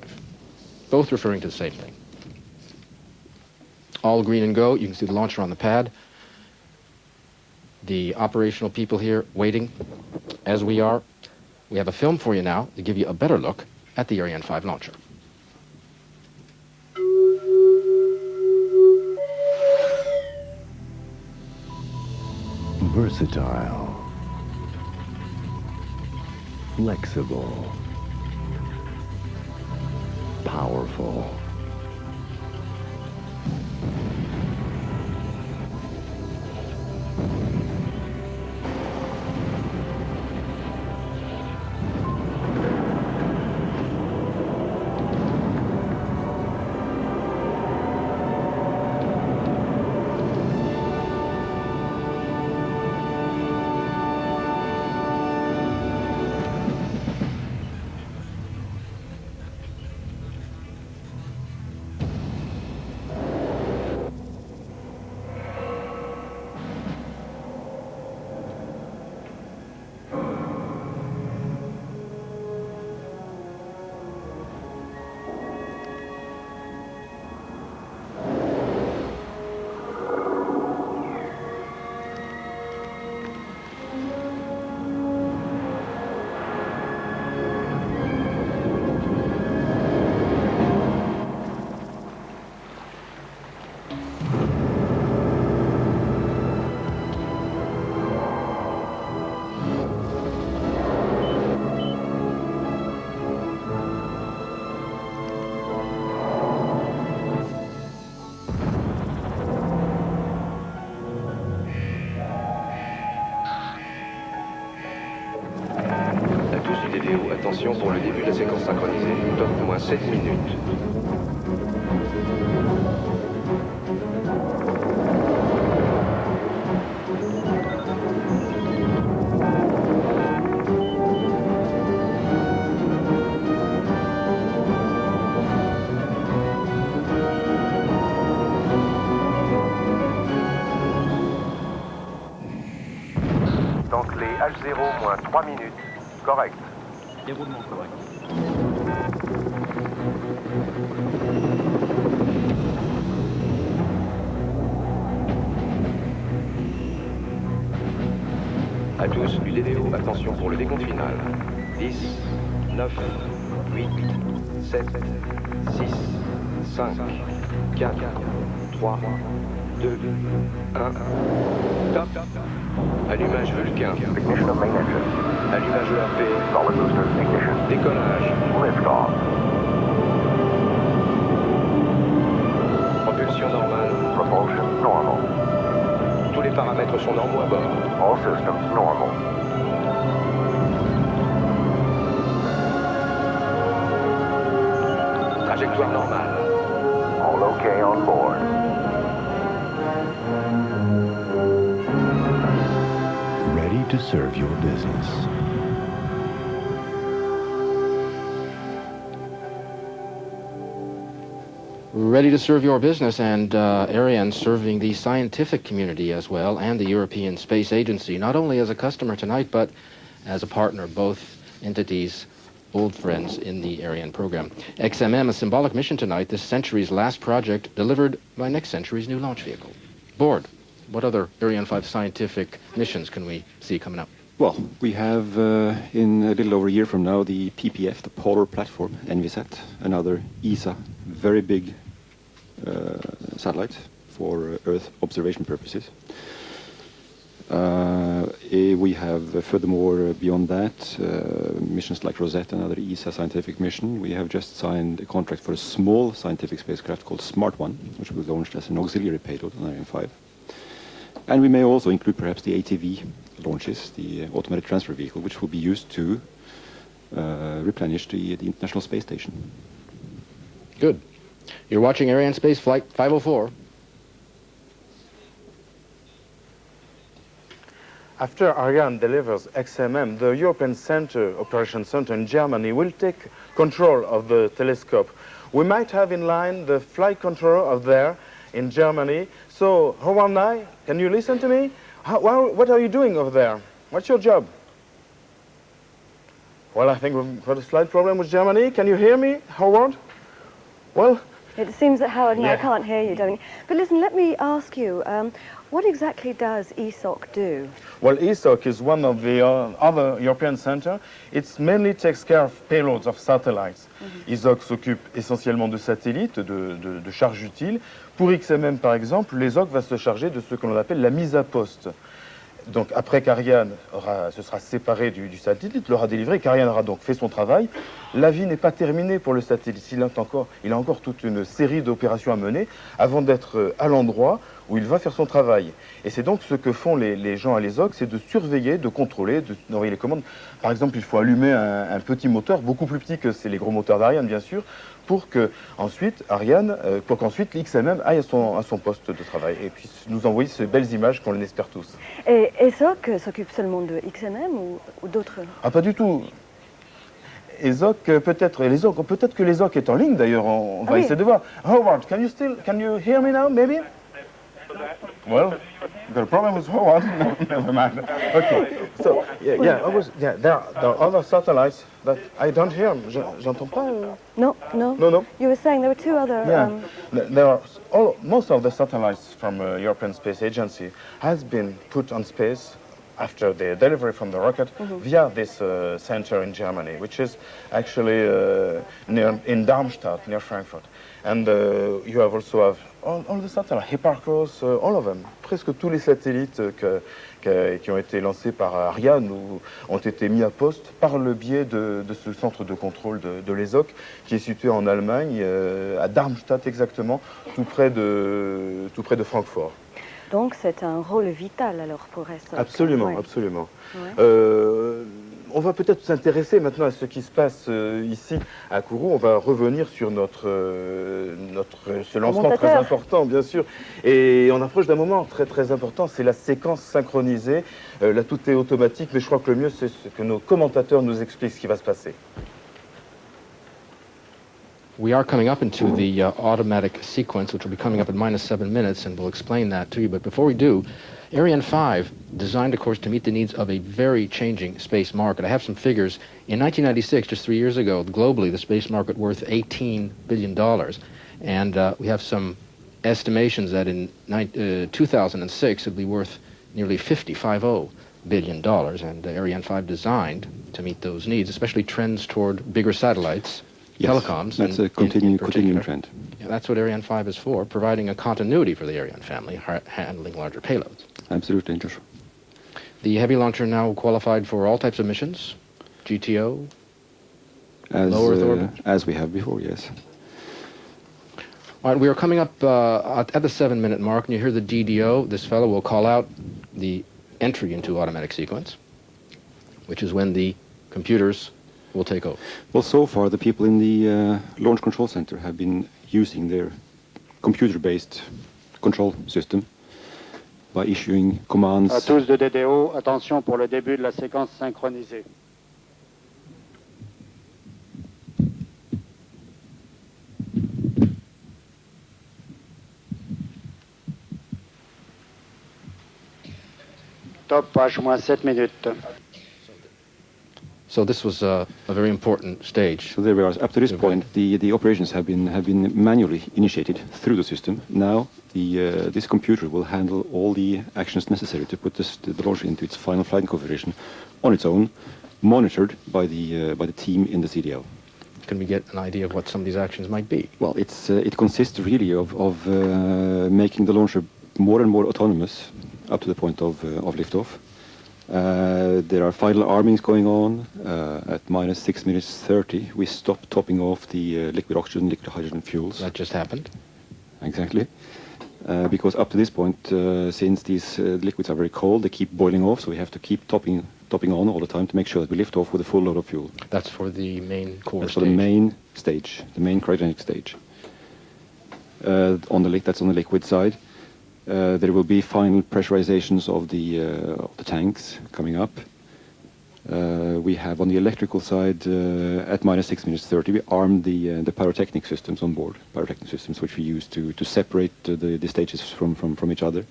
Both referring to the same thing. All green and go. You can see the launcher on the pad. The operational people here waiting, as we are. We have a film for you now to give you a better look at the Ariane 5 launcher. Versatile. Flexible. Powerful. Attention pour le début de la séquence synchronisée. Top moins 7 minutes. Donc les H0 moins 3 minutes. Correct. Déroulement correct. À tous, UDDO, attention pour le décompte final. 10, 9, 8, 7, 6, 5, 4, 3, 2, 1. Top. Allumage Vulcain. Allumage ERP. Décollage. Propulsion normale. Tous les paramètres sont normaux à bord. All systems normal. Trajectoire normale. All okay on board. Ready to serve your business. Ready to serve your business, and Ariane serving the scientific community as well, and the European Space Agency, not only as a customer tonight, but as a partner, both entities, old friends in the Ariane program. XMM, a symbolic mission tonight, this century's last project, delivered by next century's new launch vehicle. Board, what other Ariane 5 scientific missions can we see coming up? Well, we have in a little over a year from now the PPF, the Polar Platform, NVSat, another ESA, very big satellite for Earth observation purposes. We have furthermore beyond that missions like Rosette, another ESA scientific mission. We have just signed a contract for a small scientific spacecraft called Smart One, which will be launched as an auxiliary payload on Ariane 5. And we may also include perhaps the ATV launches, the automated transfer vehicle, which will be used to replenish the International Space Station. Good. You're watching Ariane Space Flight 504. After Ariane delivers XMM, the European Operations Center in Germany will take control of the telescope. We might have in line the flight controller of there in Germany. So, Howard Nye, can you listen to me? What are you doing over there? What's your job? Well, I think we've got a slight problem with Germany. Can you hear me, Howard? Well... It seems that Howard and I Yeah. can't hear you, Dominic. But listen, let me ask you, what exactly does ESOC do? Well, ESOC is one of the other European centers. It mainly takes care of payloads of satellites. ESOC s'occupe essentiellement de satellites, de charges utiles. Pour XMM, par exemple, l'ESOC va se charger de ce que l'on appelle la mise à poste. Donc après qu'Ariane se sera séparée du satellite, l'aura délivré, qu'Ariane aura donc fait son travail, la vie n'est pas terminée pour le satellite. Il a encore toute une série d'opérations à mener avant d'être à l'endroit où il va faire son travail. Et c'est donc ce que font les gens à l'ESOC, c'est de surveiller, de contrôler, d'envoyer les commandes. Par exemple, il faut allumer un petit moteur, beaucoup plus petit que les gros moteurs d'Ariane, bien sûr, pour qu'ensuite l'XMM aille à son poste de travail et puisse nous envoyer ces belles images qu'on l'espère tous. Et ESOC s'occupe seulement de XMM ou d'autres? Ah, pas du tout. ESOC, peut-être que l'ESOC est en ligne d'ailleurs, on va essayer de voir. Howard, can you hear me now, maybe? Well, the problem is Howard. No, never mind. Okay. So there are other satellites that I don't hear. J'entends pas. No. You were saying there were two other. There are most of the satellites from European Space Agency has been put on space after the delivery from the rocket via this center in Germany, which is actually in Darmstadt, near Frankfurt. And you also have all the satellites, Hipparcos, all of them. Presque tous les satellites qui ont été lancés par Ariane ont été mis à poste par le biais de ce centre de contrôle de l'ESOC, qui est situé en Allemagne, à Darmstadt exactement, tout près de Francfort. Donc c'est un rôle vital alors pour ESOC. Absolument, oui. Absolument. Oui. On va peut-être s'intéresser maintenant à ce qui se passe ici à Kourou. On va revenir sur ce lancement très important, bien sûr. Et on approche d'un moment très très important, c'est la séquence synchronisée. Là, tout est automatique, mais je crois que le mieux, c'est que nos commentateurs nous expliquent ce qui va se passer. We are coming up into the automatic sequence, which will be coming up at -7 minutes, and we'll explain that to you. But before we do, Ariane 5, designed, of course, to meet the needs of a very changing space market. I have some figures. In 1996, just 3 years ago, globally, the space market worth $18 billion. And we have some estimations that in 2006, it'll be worth nearly $50 billion. And Ariane 5 designed to meet those needs, especially trends toward bigger satellites. Yes, telecoms. That's a continuing trend. Yeah, that's what Ariane 5 is for, providing a continuity for the Ariane family, handling larger payloads. Absolutely, Joshua. The heavy launcher now qualified for all types of missions, GTO, low Earth orbit? As we have before, yes. All right, we are coming up at the 7-minute mark, and you hear the DDO. This fellow will call out the entry into automatic sequence, which is when the computers will take over. Well, so far the people in the Launch Control Center have been using their computer-based control system by issuing commands. À tous de DDO, attention pour le début de la séquence synchronisée. Top, H-7 minutes. So this was a very important stage. So there we are. Up to this point, the operations have been manually initiated through the system. Now, this computer will handle all the actions necessary to put the launcher into its final flight configuration on its own, monitored by the team in the CDL. Can we get an idea of what some of these actions might be? Well, it consists really of making the launcher more and more autonomous up to the point of liftoff. There are final armings going on. At -6 minutes 30, we stop topping off the liquid oxygen, liquid hydrogen fuels. That just happened. Exactly. Because up to this point, since these liquids are very cold, they keep boiling off, so we have to keep topping on all the time to make sure that we lift off with a full load of fuel. That's for the main core That's stage. for the main stage, the main cryogenic stage. That's on the liquid side. There will be final pressurizations of the tanks coming up. We have on the electrical side, at -6 minutes 30, we armed the pyrotechnic systems on board, pyrotechnic systems which we use to separate the stages from each other,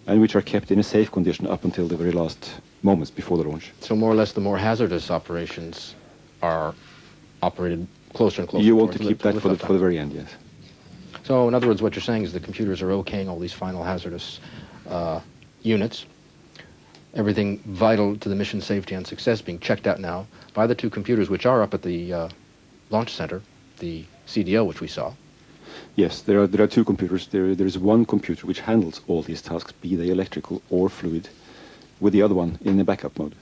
and which are kept in a safe condition up until the very last moments before the launch. So more or less the more hazardous operations are operated closer and closer. You want to keep that for the very end, yes. So in other words, what you're saying is the computers are okaying all these final hazardous units. Everything vital to the mission safety and success being checked out now by the two computers which are up at the launch center, the CDO which we saw. Yes, there are two computers. There is one computer which handles all these tasks, be they electrical or fluid, with the other one in the backup mode,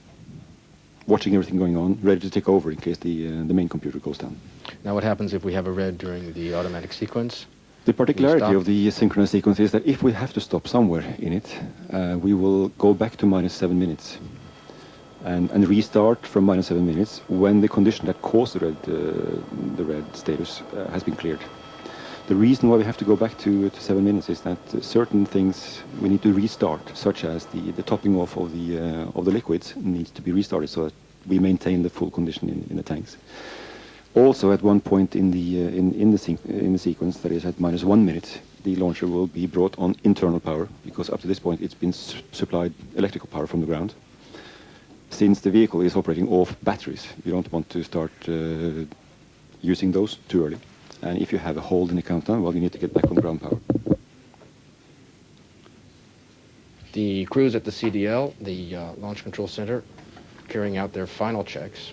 watching everything going on, ready to take over in case the main computer goes down. Now what happens if we have a red during the automatic sequence? The particularity of the synchronous sequence is that if we have to stop somewhere in it, we will go back to -7 minutes and restart from -7 minutes when the condition that caused the red status has been cleared. The reason why we have to go back to 7 minutes is that certain things we need to restart, such as the topping off of the liquids needs to be restarted so that we maintain the full condition in the tanks. Also, at one point in the sequence, that is at -1 minute, the launcher will be brought on internal power, because up to this point it's been supplied electrical power from the ground. Since the vehicle is operating off batteries, you don't want to start using those too early. And if you have a hold in the countdown, well, you need to get back on ground power. The crews at the CDL, the Launch Control Center, carrying out their final checks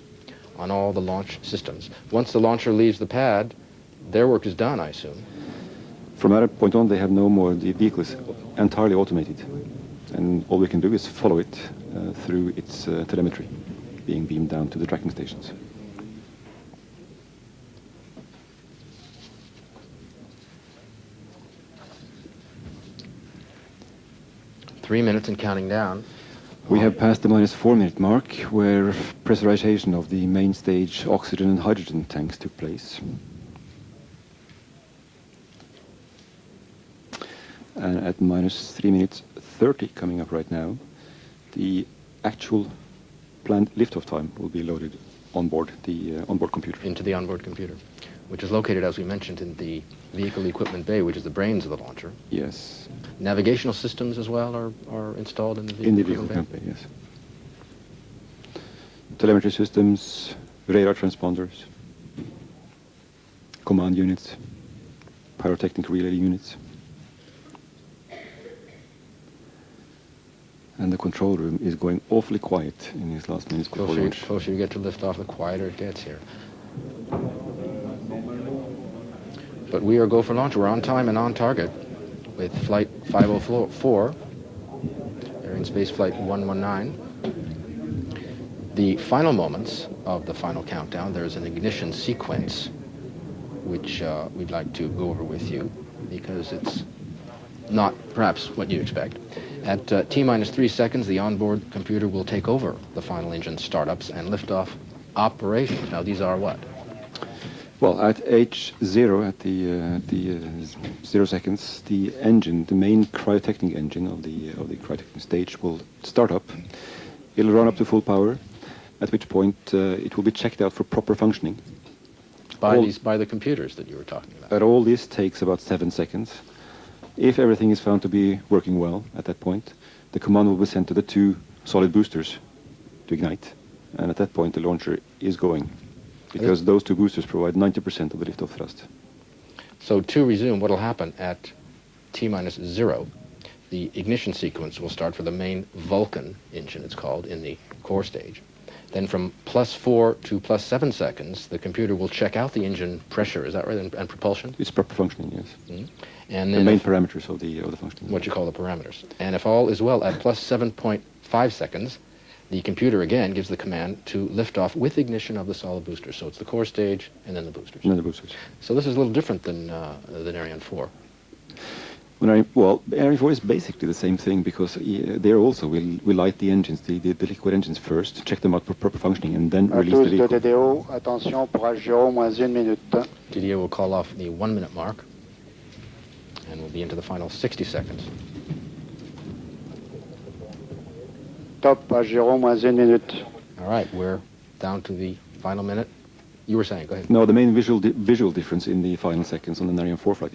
on all the launch systems. Once the launcher leaves the pad, their work is done, I assume. From that point on, they have no more. The vehicle is entirely automated. And all we can do is follow it through its telemetry, being beamed down to the tracking stations. Three minutes and counting down. We have passed the -4 minute mark, where pressurization of the main stage oxygen and hydrogen tanks took place. And at -3 minutes 30 coming up right now, the actual planned liftoff time will be loaded on board the onboard computer. Into the onboard computer, which is located, as we mentioned, in the vehicle equipment bay, which is the brains of the launcher. Yes. Navigational systems as well are installed in the vehicle, equipment bay, yes. Telemetry systems, radar transponders, command units, pyrotechnic relay units. And the control room is going awfully quiet in these last minutes before launch. The closer you get to liftoff, the quieter it gets here. But we are go for launch. We're on time and on target with flight 504, Ariane space flight 119. The final moments of the final countdown, there's an ignition sequence which we'd like to go over with you because it's not perhaps what you expect. At T-3 seconds, the onboard computer will take over the final engine startups and liftoff operations. Now, these are what? Well, at H0, at the 0 seconds, the engine, the main cryotechnic engine of the cryotechnic stage, will start up. It'll run up to full power, at which point it will be checked out for proper functioning. By the computers that you were talking about. But all this takes about 7 seconds. If everything is found to be working well at that point, the command will be sent to the 2 solid boosters to ignite. And at that point, the launcher is going, because those 2 boosters provide 90% of the liftoff thrust. So to resume, what will happen at T-0, the ignition sequence will start for the main Vulcan engine, it's called, in the core stage. Then from +4 to +7 seconds, the computer will check out the engine pressure, is that right, and propulsion? It's proper functioning, yes. Mm-hmm. And then the main parameters of the functioning. What you call the parameters. And if all is well, at +7.5 seconds, the computer again gives the command to lift off with ignition of the solid boosters. So it's the core stage and then the boosters. And then the boosters. So this is a little different than Ariane 4. Well, Ariane 4 is basically the same thing, because there also we light the engines, the liquid engines first, check them out for proper functioning, and then release the vehicle. DDO, attention pour H0, -1 minute. DDO will call off the 1 minute mark, and we'll be into the final 60 seconds. Top H0, -1 minute. All right, we're down to the final minute. You were saying, go ahead. No, the main visual difference in the final seconds on the Ariane 4 flight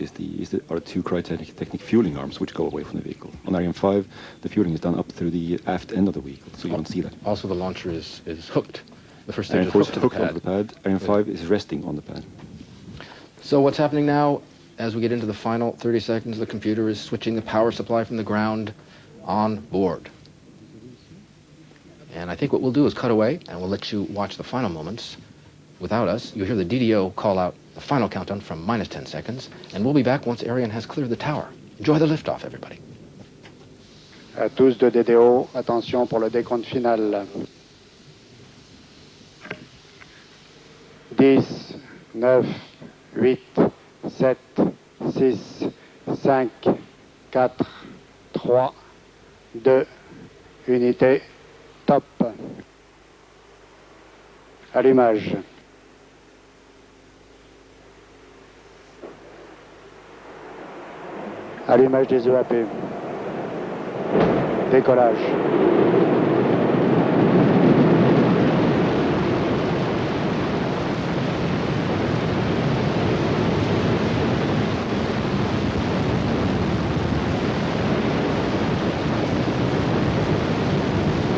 are 2 cryotechnic fueling arms which go away from the vehicle. On Ariane 5, the fueling is done up through the aft end of the vehicle, so you don't see that. Also, the launcher is hooked. The first stage Ariane is 4 hooked is hooked on the pad. Ariane 5 is resting on the pad. So what's happening now, as we get into the final 30 seconds, the computer is switching the power supply from the ground on board. And I think what we'll do is cut away, and we'll let you watch the final moments. Without us, you'll hear the DDO call out the final countdown from -10 seconds, and we'll be back once Ariane has cleared the tower. Enjoy the liftoff, everybody. À tous de DDO, attention pour le décompte final. 10, 9, 8, 7, 6, 5, 4, 3, 2, unité, top. Allumage. Allumage des EAP. Décollage.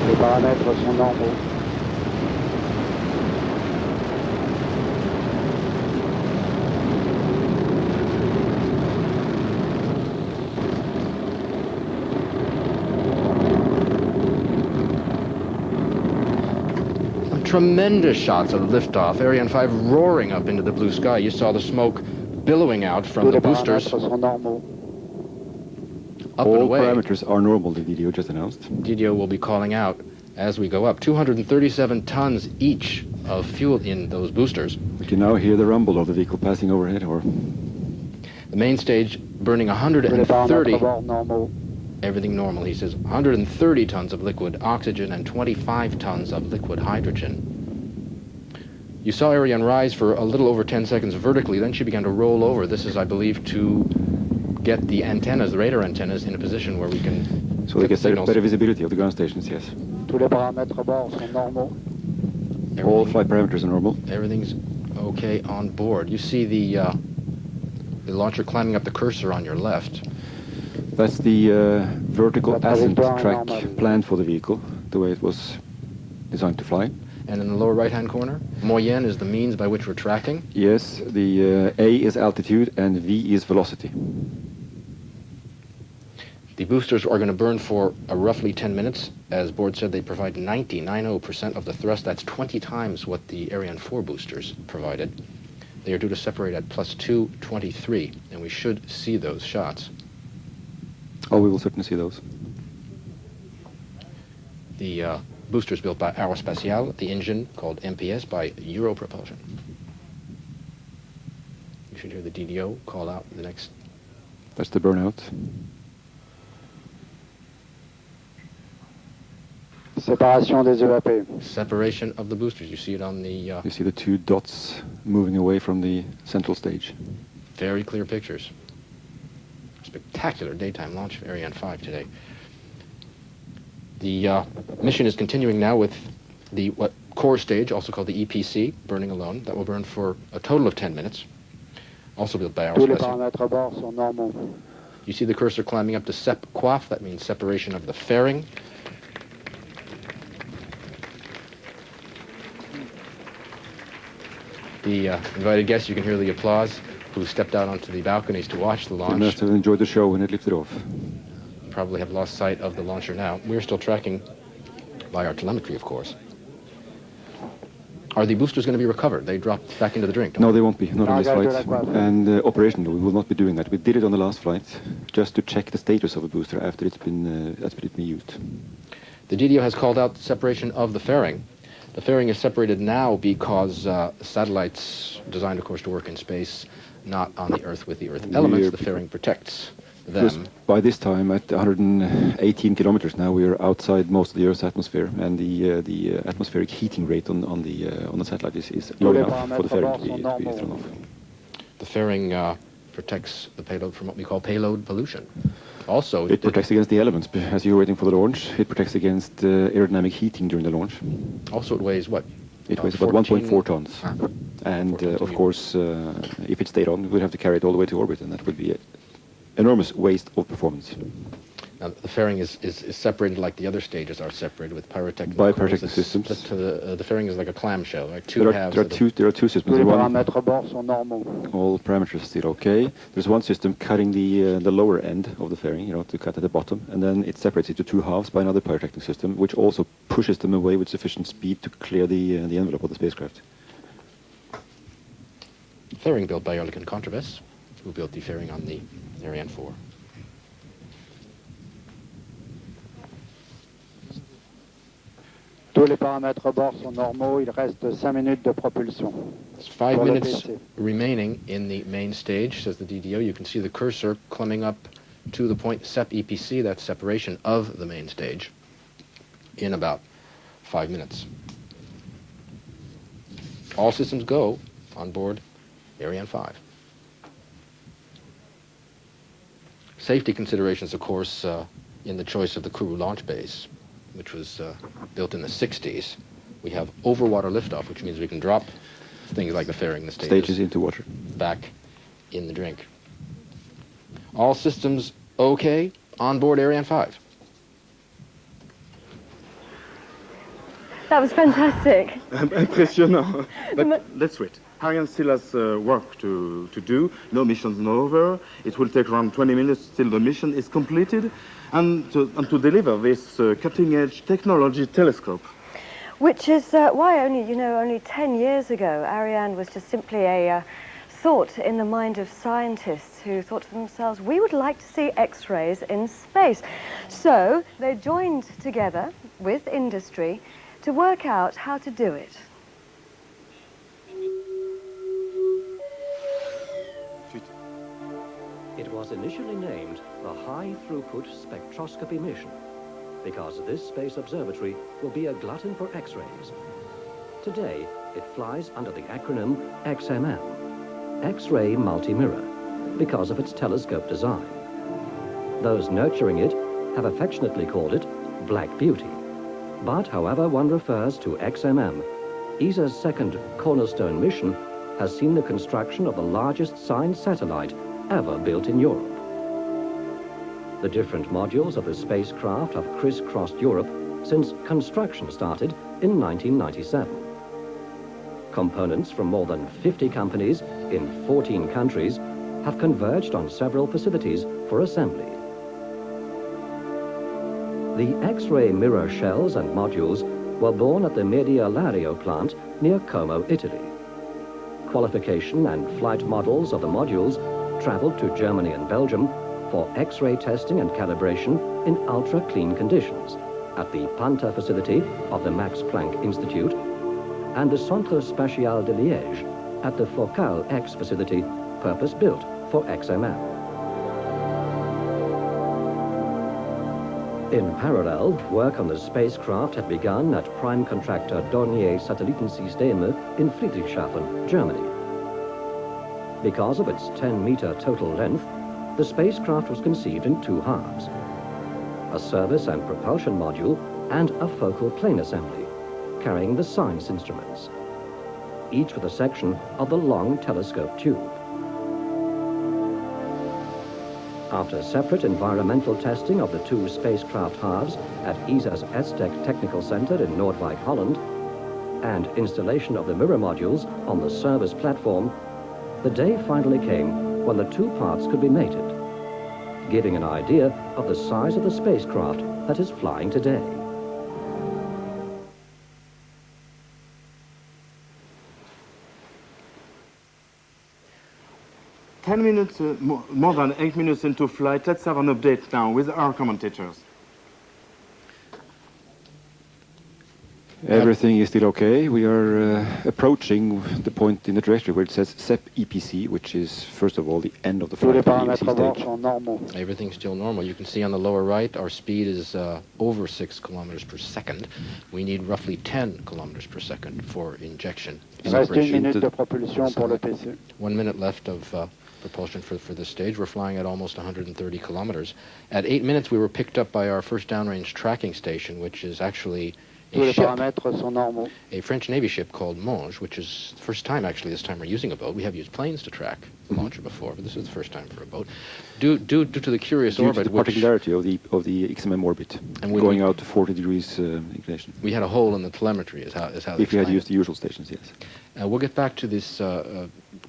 Les paramètres sont normaux. Tremendous shots of the liftoff. Ariane 5 roaring up into the blue sky. You saw the smoke billowing out from the boosters. Up All and away. parameters are normal, the DDO just announced. DDO will be calling out as we go up. 237 tons each of fuel in those boosters. We can now hear the rumble of the vehicle passing overhead, or... The main stage burning 130... Everything normal, he says. 130 tons of liquid oxygen and 25 tons of liquid hydrogen. You saw Ariane rise for a little over 10 seconds vertically, then she began to roll over. This is, I believe, to get the antennas, the radar antennas, in a position where we can... So they get better visibility of the ground stations, yes. All flight parameters are normal. Everything's okay on board. You see the launcher climbing up the cursor on your left. That's the vertical ascent track planned for the vehicle, the way it was designed to fly. And in the lower right-hand corner, moyenne is the means by which we're tracking. Yes, the A is altitude and V is velocity. The boosters are going to burn for roughly 10 minutes. As Board said, they provide 90% of the thrust. That's 20 times what the Ariane 4 boosters provided. They are due to separate at plus 223, and we should see those shots. Oh, we will certainly see those. The boosters built by Aerospatiale, the engine called MPS by Europropulsion. You should hear the DDO call out the next... That's the burnout. Séparation des EAP. Separation of the boosters. You see it on the... You see the two dots moving away from the central stage. Very clear pictures. Spectacular daytime launch of Ariane 5 today. The mission is continuing now with the core stage, also called the EPC, burning alone. That will burn for a total of 10 minutes. Also built by Aerospatiale. You see the cursor climbing up to SEP Coif. That means separation of the fairing. The invited guests, you can hear the applause, who stepped out onto the balconies to watch the launch. They must have enjoyed the show when it lifted off. Probably have lost sight of the launcher now. We're still tracking by our telemetry, of course. Are the boosters going to be recovered? They dropped back into the drink? No, they won't be. Not on this flight. And operationally, we will not be doing that. We did it on the last flight, just to check the status of a booster after it's been used. The DDO has called out separation of the fairing. The fairing is separated now because satellites designed, of course, to work in space, not on the Earth with the Earth elements. The fairing protects them. By this time, at 118 kilometers now, we are outside most of the Earth's atmosphere, and the atmospheric heating rate on the satellite is low enough for the fairing to be thrown off. The fairing protects the payload from what we call payload pollution. Also, it protects against the elements. As you're waiting for the launch, it protects against aerodynamic heating during the launch. Also, it weighs what? It weighs about 1.4 tons. And of course, if it stayed on, we'd have to carry it all the way to orbit, and that would be an enormous waste of performance. Now, the fairing is separated like the other stages are separated with pyrotechnic. By pyrotechnic systems. The fairing is like a clamshell, right? There are two systems. All parameters are still okay. There's one system cutting the lower end of the fairing, to cut at the bottom, and then it separates into two halves by another pyrotechnic system, which also pushes them away with sufficient speed to clear the envelope of the spacecraft. Fairing built by Oerlikon Contrabes, who built the fairing on the Ariane 4. les paramètres à bord sont normaux. Il reste 5 minutes de propulsion. There's 5 Pour le minutes PC. remaining in the main stage, says the DDO. You can see the cursor climbing up to the point SEP EPC, that's separation of the main stage, in about 5 minutes. All systems go on board Ariane 5. Safety considerations, of course, in the choice of the Kourou launch base, which was built in the 60s. We have overwater liftoff, which means we can drop things like the fairing, the stages into water, back in the drink. All systems okay on board Ariane 5. That was fantastic. Impressionnant. But let's wait. Ariane still has work to do. No mission's not over. It will take around 20 minutes till the mission is completed, and to deliver this cutting-edge technology telescope. Which is why only 10 years ago, Ariane was just simply a thought in the mind of scientists who thought to themselves, we would like to see X-rays in space. So they joined together with industry to work out how to do it. It was initially named the High Throughput Spectroscopy Mission because this space observatory will be a glutton for X-rays. Today, it flies under the acronym XMM, X-ray Multi-Mirror, because of its telescope design. Those nurturing it have affectionately called it Black Beauty. But however one refers to XMM, ESA's second cornerstone mission has seen the construction of the largest science satellite ever built in Europe. The different modules of the spacecraft have crisscrossed Europe since construction started in 1997. Components from more than 50 companies in 14 countries have converged on several facilities for assembly. The X-ray mirror shells and modules were born at the Media Lario plant near Como, Italy. Qualification and flight models of the modules traveled to Germany and Belgium for X-ray testing and calibration in ultra-clean conditions at the Panta facility of the Max Planck Institute and the Centre Spatial de Liège at the Focal X facility, purpose-built for XMM. In parallel, work on the spacecraft had begun at prime contractor Dornier Satellitensysteme in Friedrichshafen, Germany. Because of its 10-meter total length, the spacecraft was conceived in two halves: a service and propulsion module and a focal plane assembly, carrying the science instruments, each with a section of the long telescope tube. After separate environmental testing of the two spacecraft halves at ESA's ESTEC Technical Center in Noordwijk, Holland, and installation of the mirror modules on the service platform, the day finally came when the two parts could be mated, giving an idea of the size of the spacecraft that is flying today. More than 8 minutes into flight. Let's have an update now with our commentators. Everything is still okay. We are approaching the point in the directory where it says SEP EPC, which is, first of all, the end of the flight. Everything's still normal. You can see on the lower right, our speed is over 6 kilometers per second. We need roughly 10 kilometers per second for injection. Il reste 1 minute de propulsion pour le PC. 1 minute left of propulsion for this stage. We're flying at almost 130 kilometers. At 8 minutes, we were picked up by our first downrange tracking station, which is actually a ship, a French Navy ship called Monge, which is the first time, actually, this time we're using a boat. We have used planes to track the launcher before, but this is the first time for a boat. Due to the curious orbit, the particularity of the XMM orbit, and going out to 40 degrees inclination. We had a hole in the telemetry, is how if we had used the usual stations, yes. We'll get back to this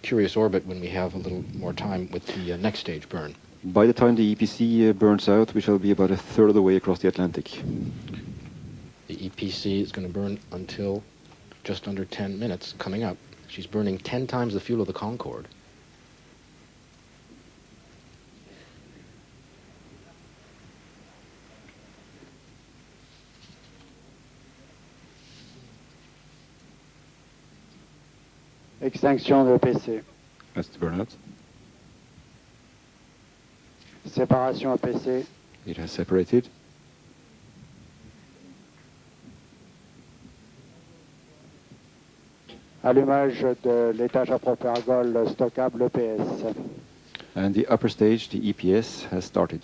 curious orbit when we have a little more time with the next stage burn. By the time the EPC burns out, we shall be about a third of the way across the Atlantic. The EPC is going to burn until just under 10 minutes coming up. She's burning 10 times the fuel of the Concorde. Extinction de EPC. That's the burnout. Séparation EPC. It has separated. Allumage de l'étage à propergol stockable EPS. And the upper stage, the EPS, has started.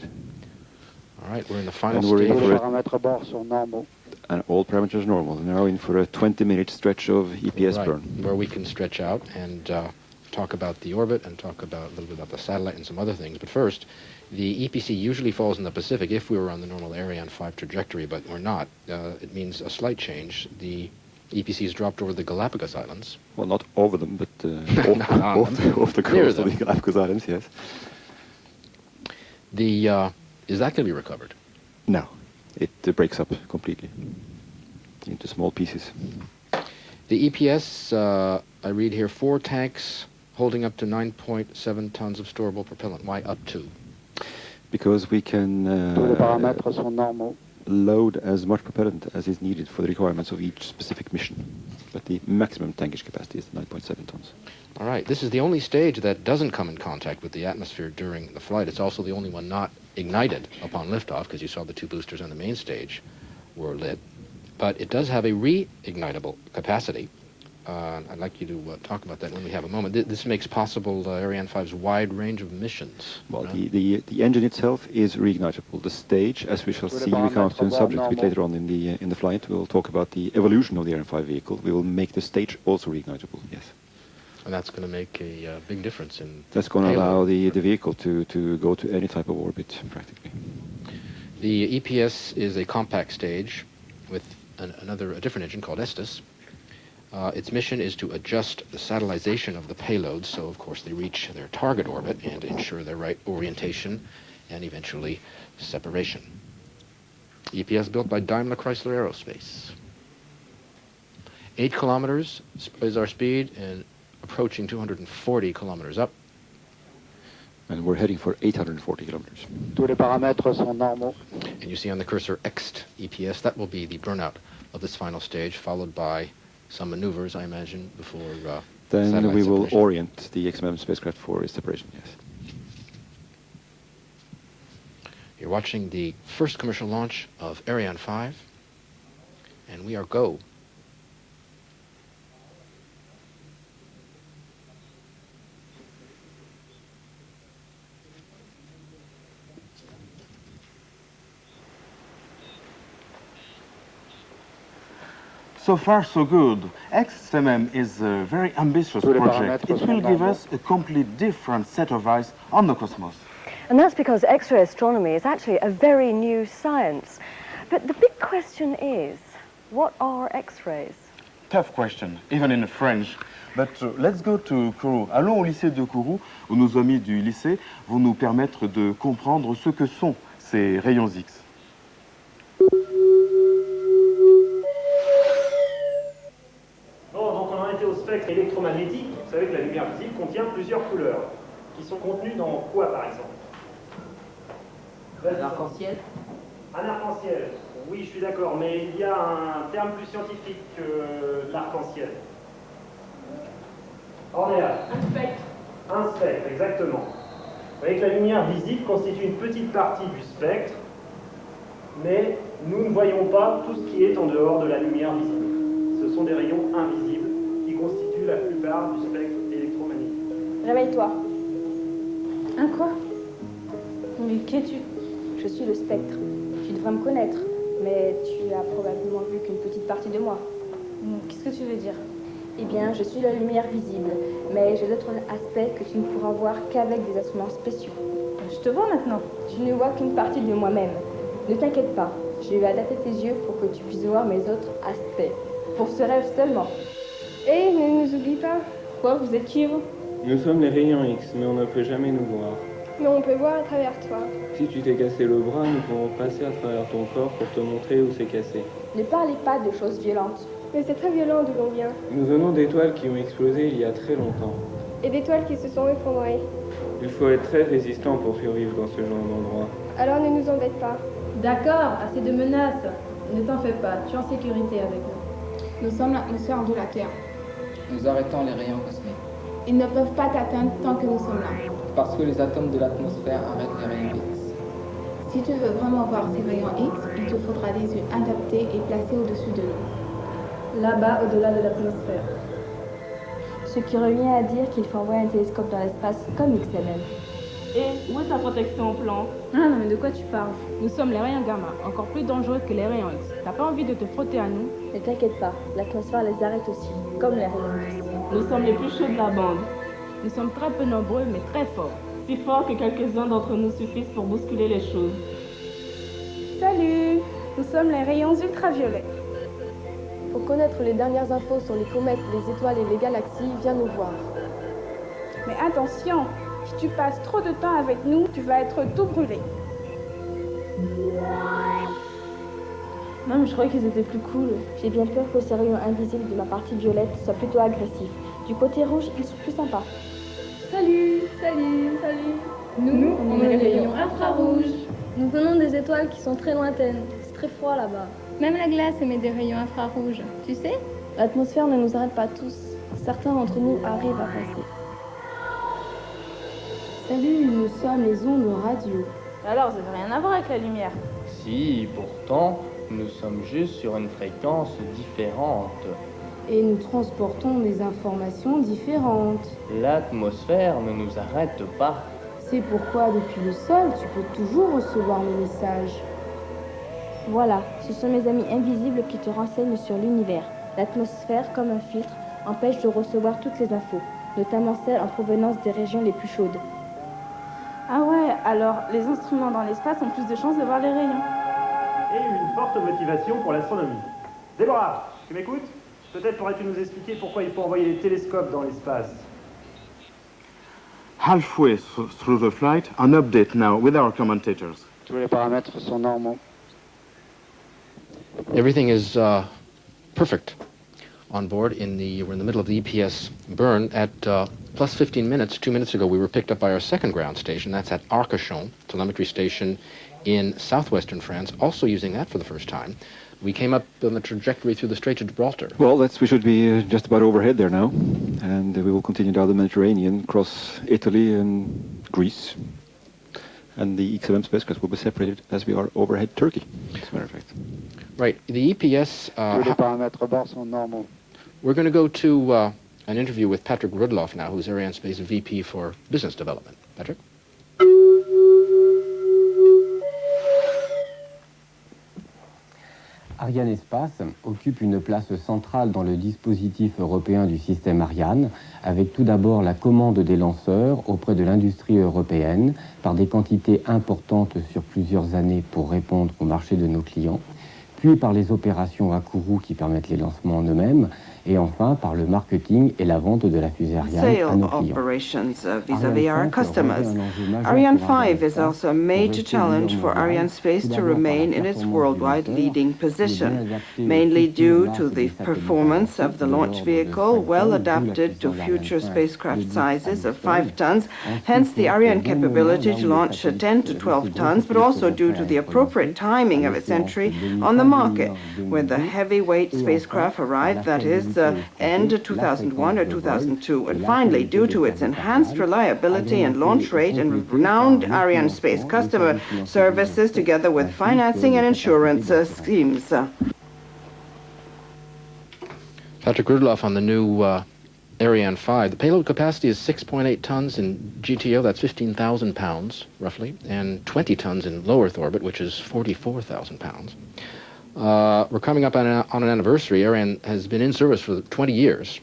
All right, we're in the final and we're stage. in for Paramètres bord sont normaux. And all parameters normal. Now in for a 20-minute stretch of EPS Right, burn. where we can stretch out and talk about the orbit and talk about a little bit about the satellite and some other things. But first, the EPC usually falls in the Pacific if we were on the normal Ariane 5 trajectory, but we're not. It means a slight change. The EPC is dropped over the Galapagos Islands. Well, not over them, but off the coast of the Galapagos Islands, yes. Is that going to be recovered? No, it breaks up completely into small pieces. The EPS, I read here, 4 tanks holding up to 9.7 tons of storable propellant. Why up to? Because we can Tous les paramètres sont normaux. Load as much propellant as is needed for the requirements of each specific mission. But the maximum tankage capacity is 9.7 tons. All right, this is the only stage that doesn't come in contact with the atmosphere during the flight. It's also the only one not ignited upon liftoff, because you saw the 2 boosters on the main stage were lit. But it does have a reignitable capacity. I'd like you to talk about that when we have a moment. This makes possible Ariane 5's wide range of missions. Well, the engine itself is reignitable. The stage, as we shall see, we come to the subject a bit later on in the flight. We'll talk about the evolution of the Ariane 5 vehicle. We will make the stage also reignitable, yes. And that's going to make a big difference in That's going to allow the vehicle to go to any type of orbit, practically. The EPS is a compact stage with a different engine called Estes. Its mission is to adjust the satellization of the payloads, so of course they reach their target orbit and ensure their right orientation and eventually separation. EPS built by Daimler Chrysler Aerospace. 8 kilometers is our speed and approaching 240 kilometers up. And we're heading for 840 kilometers. Tous les paramètres sont normaux. And you see on the cursor Ext EPS, that will be the burnout of this final stage, followed by some maneuvers, I imagine, before then we will separation. orient the XXM spacecraft for its separation, yes. You're watching the first commercial launch of Ariane 5, and we are go. So far, so good. XXM is a very ambitious project. It will give us a completely different set of eyes on the cosmos. And that's because X-ray astronomy is actually a very new science. But the big question is, what are X-rays? Tough question, even in French. But let's go to Kourou. Allons au lycée de Kourou, où nos amis du lycée vont nous permettre de comprendre ce que sont ces rayons X. Bon, donc on en était au spectre électromagnétique. Vous savez que la lumière visible contient plusieurs couleurs, qui sont contenues dans quoi, par exemple? Un arc-en-ciel. Un arc-en-ciel, oui, je suis d'accord, mais il y a un terme plus scientifique que l'arc-en-ciel. Ornéa. Un spectre. Un spectre, exactement. Vous voyez que la lumière visible constitue une petite partie du spectre, mais nous ne voyons pas tout ce qui est en dehors de la lumière visible. Ce sont des rayons invisibles qui constituent la plupart du spectre électromagnétique. Réveille-toi. Un quoi? Mais qui es-tu? Je suis le spectre. Tu devrais me connaître, mais tu as probablement vu qu'une petite partie de moi. Qu'est-ce que tu veux dire? Eh bien, je suis la lumière visible, mais j'ai d'autres aspects que tu ne pourras voir qu'avec des instruments spéciaux. Je te vois maintenant. Tu ne vois qu'une partie de moi-même. Ne t'inquiète pas, je vais adapter tes yeux pour que tu puisses voir mes autres aspects. Pour ce rêve seulement. Hé, ne nous oublie pas. Quoi, vous êtes qui, vous? Nous sommes les rayons X, mais on ne peut jamais nous voir. Mais on peut voir à travers toi. Si tu t'es cassé le bras, nous pouvons passer à travers ton corps pour te montrer où c'est cassé. Ne parlez pas de choses violentes. Mais c'est très violent d'où l'on vient. Nous venons d'étoiles qui ont explosé il y a très longtemps. Et d'étoiles qui se sont effondrées. Il faut être très résistant pour survivre dans ce genre d'endroit. Alors ne nous embête pas. D'accord, assez de menaces. Ne t'en fais pas, tu es en sécurité avec nous. Nous sommes l'atmosphère de la Terre. Nous arrêtons les rayons cosmiques. Ils ne peuvent pas t'atteindre tant que nous sommes là. Parce que les atomes de l'atmosphère arrêtent les rayons X. Si tu veux vraiment voir ces rayons X, il te faudra des yeux adaptés et placés au-dessus de nous. Là-bas, au-delà de l'atmosphère. Ce qui revient à dire qu'il faut envoyer un télescope dans l'espace comme XXM. Et où est ta protection au plan? Ah non, mais de quoi tu parles? Nous sommes les rayons gamma, encore plus dangereux que les rayons X. T'as pas envie de te frotter à nous? Ne t'inquiète pas, l'atmosphère les arrête aussi, comme les rayons X. Nous sommes les plus chauds de la bande. Nous sommes très peu nombreux, mais très forts. Si forts que quelques-uns d'entre nous suffisent pour bousculer les choses. Salut! Nous sommes les rayons ultraviolets. Pour connaître les dernières infos sur les comètes, les étoiles et les galaxies, viens nous voir. Mais attention, si tu passes trop de temps avec nous, tu vas être tout brûlé. Non, mais je croyais qu'ils étaient plus cool. J'ai bien peur que ces rayons invisibles de ma partie violette soient plutôt agressifs. Du côté rouge, ils sont plus sympas. Salut, salut, salut. Nous, on est les rayons infrarouges. Nous venons des étoiles qui sont très lointaines. C'est très froid là-bas. Même la glace émet des rayons infrarouges, tu sais? L'atmosphère ne nous arrête pas tous. Certains d'entre nous arrivent à passer. Salut, nous sommes les ondes radio. Alors, ça n'a rien à voir avec la lumière. Si, pourtant, nous sommes juste sur une fréquence différente. Et nous transportons des informations différentes. L'atmosphère ne nous arrête pas. C'est pourquoi, depuis le sol, tu peux toujours recevoir mes messages. Voilà, ce sont mes amis invisibles qui te renseignent sur l'univers. L'atmosphère, comme un filtre, empêche de recevoir toutes les infos, notamment celles en provenance des régions les plus chaudes. Ah ouais, alors les instruments dans l'espace ont plus de chances de voir les rayons. Et une forte motivation pour l'astronomie. Déborah, tu m'écoutes? Peut-être pourrais-tu nous expliquer pourquoi il faut envoyer les télescopes dans l'espace? Halfway through the flight, an update now with our commentators. Tous les paramètres sont normaux. Everything is perfect on board. We're in the middle of the EPS burn at plus 15 minutes. 2 minutes ago, we were picked up by our second ground station. That's at Arcachon, telemetry station in southwestern France, also using that for the first time. We came up on the trajectory through the Strait of Gibraltar. Well, we should be just about overhead there now, and we will continue down the Mediterranean, cross Italy and Greece, and the XXM spacecraft will be separated as we are overhead Turkey, as a matter of fact. Right, the EPS... Tous les paramètres bord sont normaux. We're going to go to an interview with Patrick Rudloff now, who's Ariane Space VP for Business Development. Patrick? Ariane Espace occupe une place centrale dans le dispositif européen du système Ariane, avec tout d'abord la commande des lanceurs auprès de l'industrie européenne par des quantités importantes sur plusieurs années pour répondre au marché de nos clients, puis par les opérations à Kourou qui permettent les lancements en eux-mêmes, et enfin par le marketing et la vente de la fusée Ariane à nos clients. Operations vis-à-vis our customers. Ariane 5 is also a major challenge for Ariane Space to remain in its worldwide leading position, mainly due to the performance of the launch vehicle, well adapted to future spacecraft sizes of 5 tons, hence the Ariane capability to launch 10 to 12 tons, but also due to the appropriate timing of its entry on the market, with the heavyweight spacecraft arrived, that is, end 2001 or 2002, and finally, due to its enhanced reliability and launch rate and renowned Ariane Space customer services, together with financing and insurance schemes. Patrick Rudloff on the new Ariane 5. The payload capacity is 6.8 tons in GTO, that's 15,000 pounds, roughly, and 20 tons in low Earth orbit, which is 44,000 pounds. We're coming up on an anniversary. Ariane has been in service for 20 years.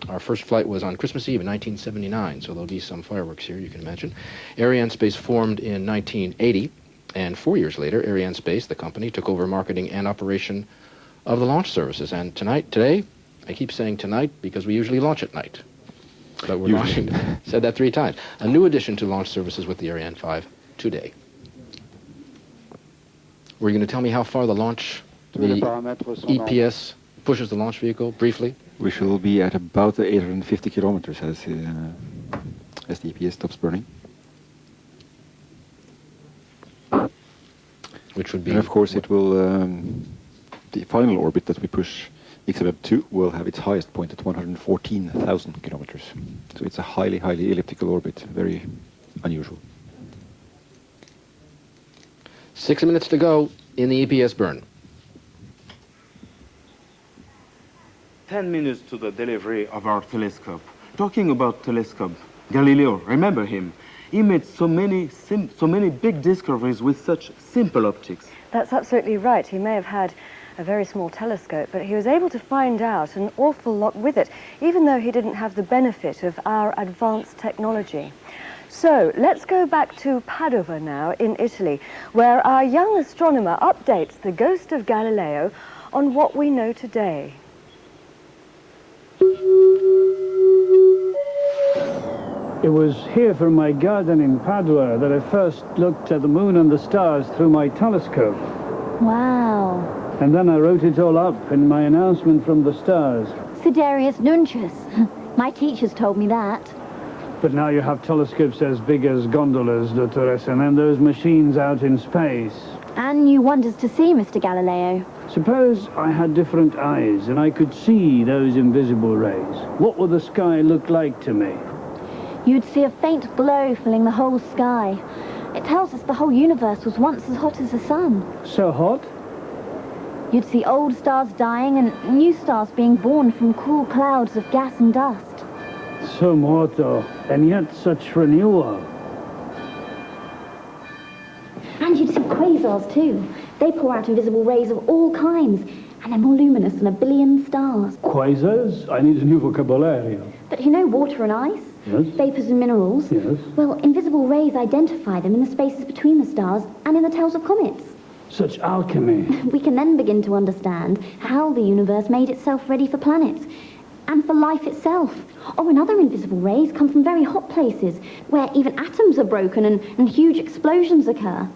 Our first flight was on Christmas Eve in 1979, so there'll be some fireworks here, you can imagine. Ariane Space formed in 1980, and 4 years later, Ariane Space, the company, took over marketing and operation of the launch services. And today, I keep saying tonight because we usually launch at night. But we're launching, said that 3 times. A new addition to launch services with the Ariane 5 today. Were you going to tell me how far the EPS pushes the launch vehicle, briefly? We shall be at about 850 kilometers as the EPS stops burning. Which would be... And of course it will, the final orbit that we push XXM2 will have its highest point at 114,000 kilometers. So it's a highly, highly elliptical orbit, very unusual. 6 minutes to go in the EPS burn. 10 minutes to the delivery of our telescope. Talking about telescope, Galileo, remember him? He made so many big discoveries with such simple optics. That's absolutely right. He may have had a very small telescope, but he was able to find out an awful lot with it, even though he didn't have the benefit of our advanced technology. So let's go back to Padova now in Italy, where our young astronomer updates the ghost of Galileo on what we know today. It was here from my garden in Padua that I first looked at the moon and the stars through my telescope. Wow. And then I wrote it all up in my announcement from the stars. Siderius Nuncius. My teachers told me that. But now you have telescopes as big as gondolas, Dottoressa, and then those machines out in space. And new wonders to see, Mr. Galileo. Suppose I had different eyes and I could see those invisible rays. What would the sky look like to me? You'd see a faint glow filling the whole sky. It tells us the whole universe was once as hot as the sun. So hot? You'd see old stars dying and new stars being born from cool clouds of gas and dust. So mortal, and yet such renewal. And you'd see quasars too. They pour out invisible rays of all kinds, and they're more luminous than a billion stars. Quasars? I need a new vocabulary. But you know water and ice? Yes. Vapors and minerals? Yes. Well, invisible rays identify them in the spaces between the stars and in the tails of comets. Such alchemy. We can then begin to understand how the universe made itself ready for planets and for life itself. Oh, and other invisible rays come from very hot places where even atoms are broken and huge explosions occur.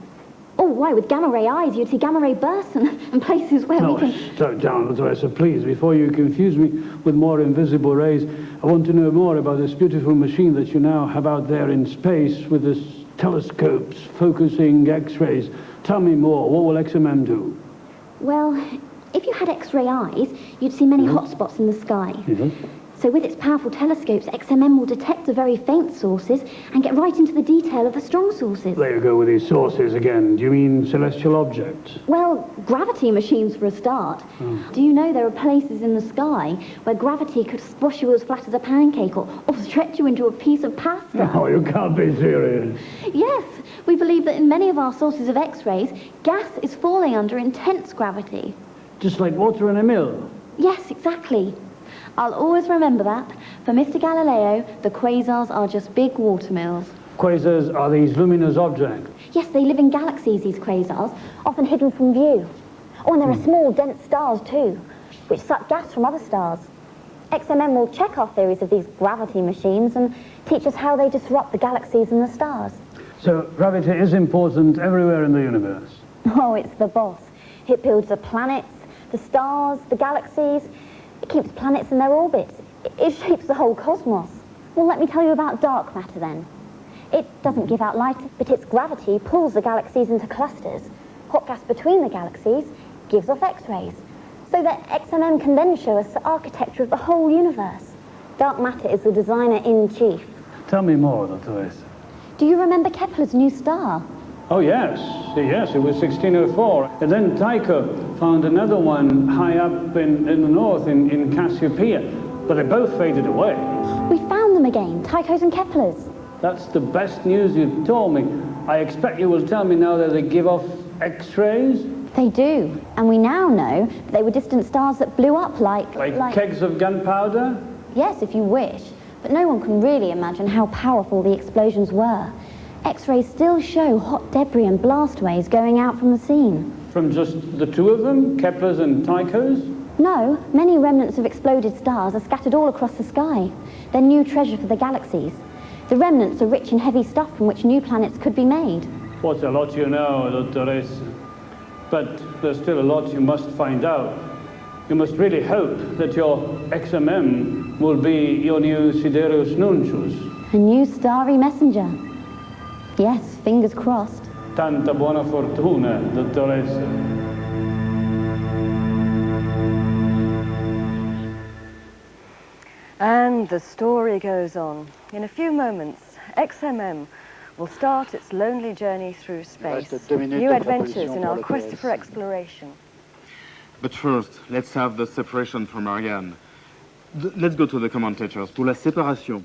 Oh, why, with gamma-ray eyes, you'd see gamma-ray bursts and places where we can... Slow down, Teresa, please. Before you confuse me with more invisible rays, I want to know more about this beautiful machine that you now have out there in space with this telescopes focusing X-rays. Tell me more. What will XMM do? Well, if you had X-ray eyes, you'd see many hot spots in the sky. Yes. So with its powerful telescopes, XMM will detect the very faint sources and get right into the detail of the strong sources. There you go with these sources again. Do you mean celestial objects? Well, gravity machines for a start. Do you know there are places in the sky where gravity could squash you as flat as a pancake or stretch you into a piece of pasta? Oh, you can't be serious. Yes, we believe that in many of our sources of X-rays, gas is falling under intense gravity. Just like water in a mill? Yes, exactly. I'll always remember that. For Mr. Galileo, the quasars are just big watermills. Quasars are these luminous objects. Yes, they live in galaxies, these quasars, often hidden from view. Oh, and there are small, dense stars too, which suck gas from other stars. XMM will check our theories of these gravity machines and teach us how they disrupt the galaxies and the stars. So gravity is important everywhere in the universe? Oh, it's the boss. It builds the planets, the stars, the galaxies. It keeps planets in their orbits. It shapes the whole cosmos. Well, let me tell you about dark matter then. It doesn't give out light, but its gravity pulls the galaxies into clusters. Hot gas between the galaxies gives off X-rays, so that XMM can then show us the architecture of the whole universe. Dark matter is the designer-in-chief. Tell me more, Dr. Do you remember Kepler's new star? Oh, yes. Yes, it was 1604. And then Tycho found another one high up in the north in Cassiopeia. But they both faded away. We found them again, Tycho's and Kepler's. That's the best news you've told me. I expect you will tell me now that they give off X-rays? They do. And we now know that they were distant stars that blew up like kegs of gunpowder? Yes, if you wish. But no one can really imagine how powerful the explosions were. X-rays still show hot debris and blast waves going out from the scene. From just the two of them, Kepler's and Tycho's? No, many remnants of exploded stars are scattered all across the sky. They're new treasure for the galaxies. The remnants are rich in heavy stuff from which new planets could be made. What a lot you know, Dottoressa. But there's still a lot you must find out. You must really hope that your XMM will be your new Siderius Nuncius. A new starry messenger. Yes, fingers crossed. Tanta buona fortuna, Dottoressa. And the story goes on. In a few moments, XMM will start its lonely journey through space. New adventures in our quest for exploration. But first, let's have the separation from Ariane. Let's go to the commentators. Pour la séparation.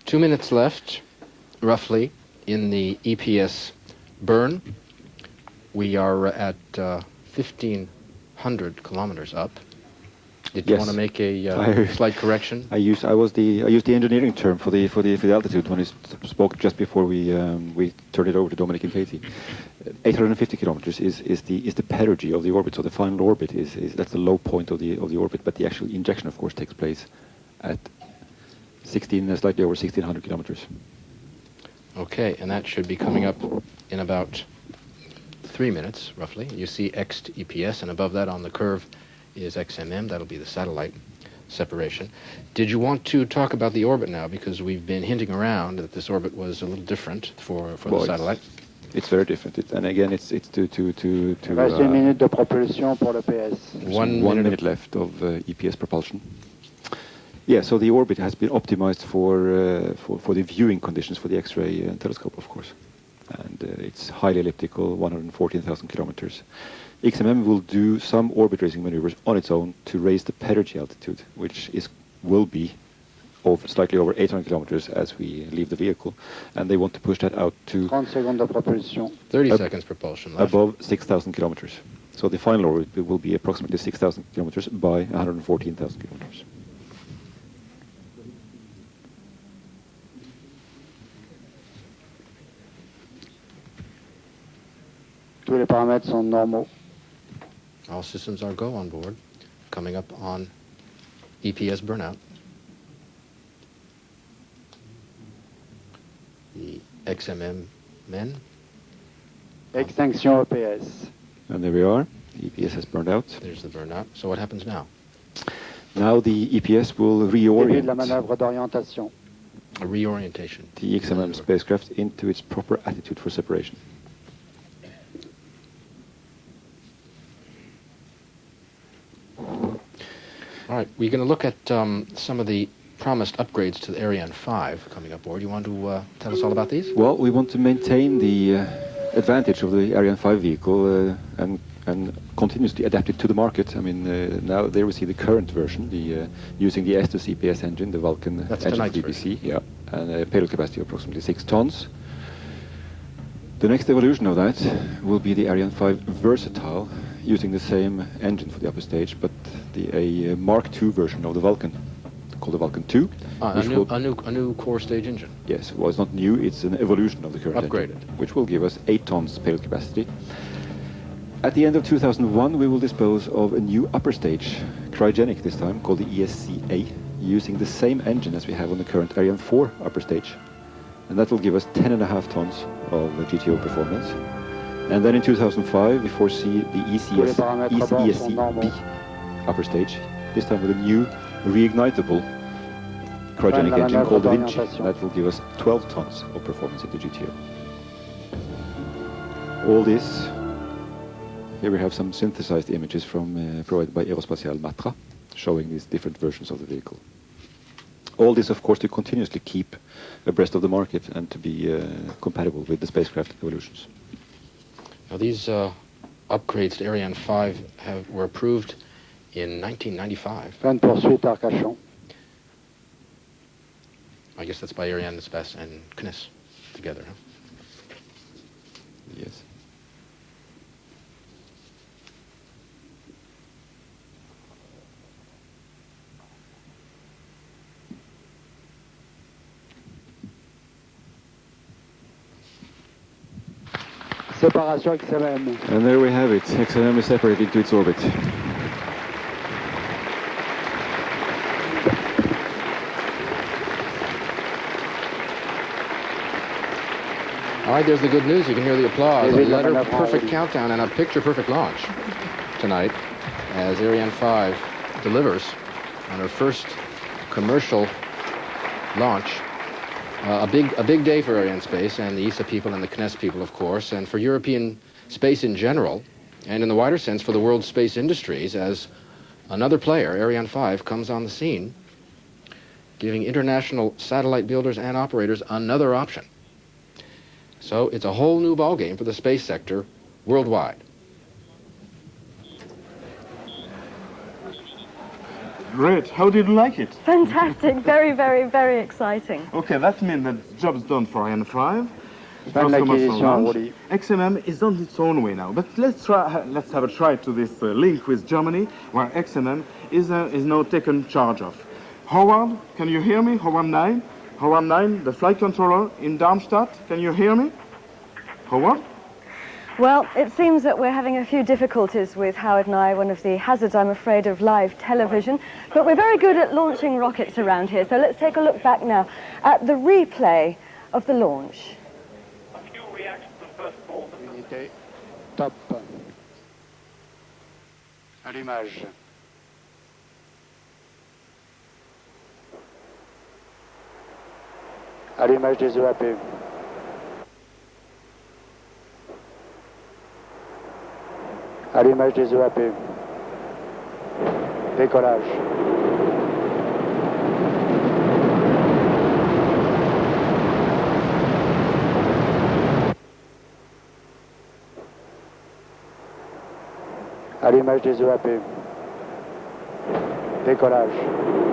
2 minutes left, roughly, in the EPS burn. We are at 1,500 kilometers up. Did you want to make a slight correction? I used the engineering term for the altitude when I spoke just before we turned it over to Dominic and Katie. 850 kilometers is the perigee of the orbit. So the final orbit is that's the low point of the orbit. But the actual injection, of course, takes place at slightly over 1,600 kilometers. Okay, and that should be coming up in about 3 minutes, roughly. You see X to EPS, and above that on the curve is XMM. That'll be the satellite separation. Did you want to talk about the orbit now? Because we've been hinting around that this orbit was a little different for the satellite. It's very different. And again, it's to Reste une minute de propulsion pour le PS. 1 minute left of EPS propulsion. Yeah, so the orbit has been optimized for the viewing conditions for the X-ray telescope, of course. And it's highly elliptical, 114,000 kilometers. XMM will do some orbit raising maneuvers on its own to raise the perigee altitude, which will be slightly over 800 kilometers as we leave the vehicle. And they want to push that out to 30 seconds de propulsion. 30 seconds propulsion left. Above 6,000 kilometers. So the final orbit will be approximately 6,000 kilometers by 114,000 kilometers. Tous les paramètres sont normaux. All systems are go on board. Coming up on EPS burnout. The XMM men. Extinction EPS. And there we are. The EPS has burned out. There's the burnout. So what happens now? Now the EPS will reorient. Début de la manœuvre d'orientation. A reorientation. The XMM spacecraft into its proper attitude for separation. All right, we're going to look at some of the promised upgrades to the Ariane 5 coming up board. You want to tell us all about these? Well, we want to maintain the advantage of the Ariane 5 vehicle and continuously adapt it to the market. I mean, now there we see the current version, using the Estes EPS engine, the Vulcan engine from BBC, yeah, and a payload capacity of approximately 6 tons. The next evolution of that will be the Ariane 5 Versatile, using the same engine for the upper stage, but a Mark II version of the Vulcan, called the Vulcan II. A new core stage engine. Yes, well, it's not new, it's an evolution of the current upgraded engine, which will give us 8 tons payload capacity. At the end of 2001, we will dispose of a new upper stage, cryogenic this time, called the ESC-A, using the same engine as we have on the current Ariane 4 upper stage. And that will give us 10.5 tons of GTO performance. And then in 2005, we foresee the ESC-B upper stage, this time with a new reignitable cryogenic engine called the Vinci. That will give us 12 tons of performance in the GTO. All this, here we have some synthesized images provided by Aerospatiale Matra, showing these different versions of the vehicle. All this, of course, to continuously keep abreast of the market and to be compatible with the spacecraft evolutions. Now, these upgrades to Ariane 5 were approved in 1995. Fin de poursuite Arcachon. I guess that's by Ariane Espace and CNES together, huh? Yes. Séparation XMM. And there we have it. XMM is separated into its orbit. All right, there's the good news. You can hear the applause. A letter-perfect countdown and a picture-perfect launch tonight as Ariane 5 delivers on her first commercial launch. A big day for Arianespace and the ESA people and the CNES people, of course, and for European space in general, and in the wider sense for the world's space industries, as another player, Ariane 5, comes on the scene giving international satellite builders and operators another option. So it's a whole new ballgame for the space sector worldwide. Great. How did you like it? Fantastic. Very, very, very exciting. Okay, that means that job's done for Ariane 5. Fin de l'acquisition, Rolly. XMM is on its own way now, but let's have a try to this link with Germany, where XMM is now taken charge of. Howard, can you hear me? Howard 9? Howard 9, the flight controller in Darmstadt, can you hear me? Howard? Well, it seems that we're having a few difficulties with Howard and I, one of the hazards, I'm afraid, of live television. But we're very good at launching rockets around here, so let's take a look back now at the replay of the launch. Unité, top. Allumage. Allumage des EAP. Allumage des EAP. Décollage. Allumage des EAP. Décollage.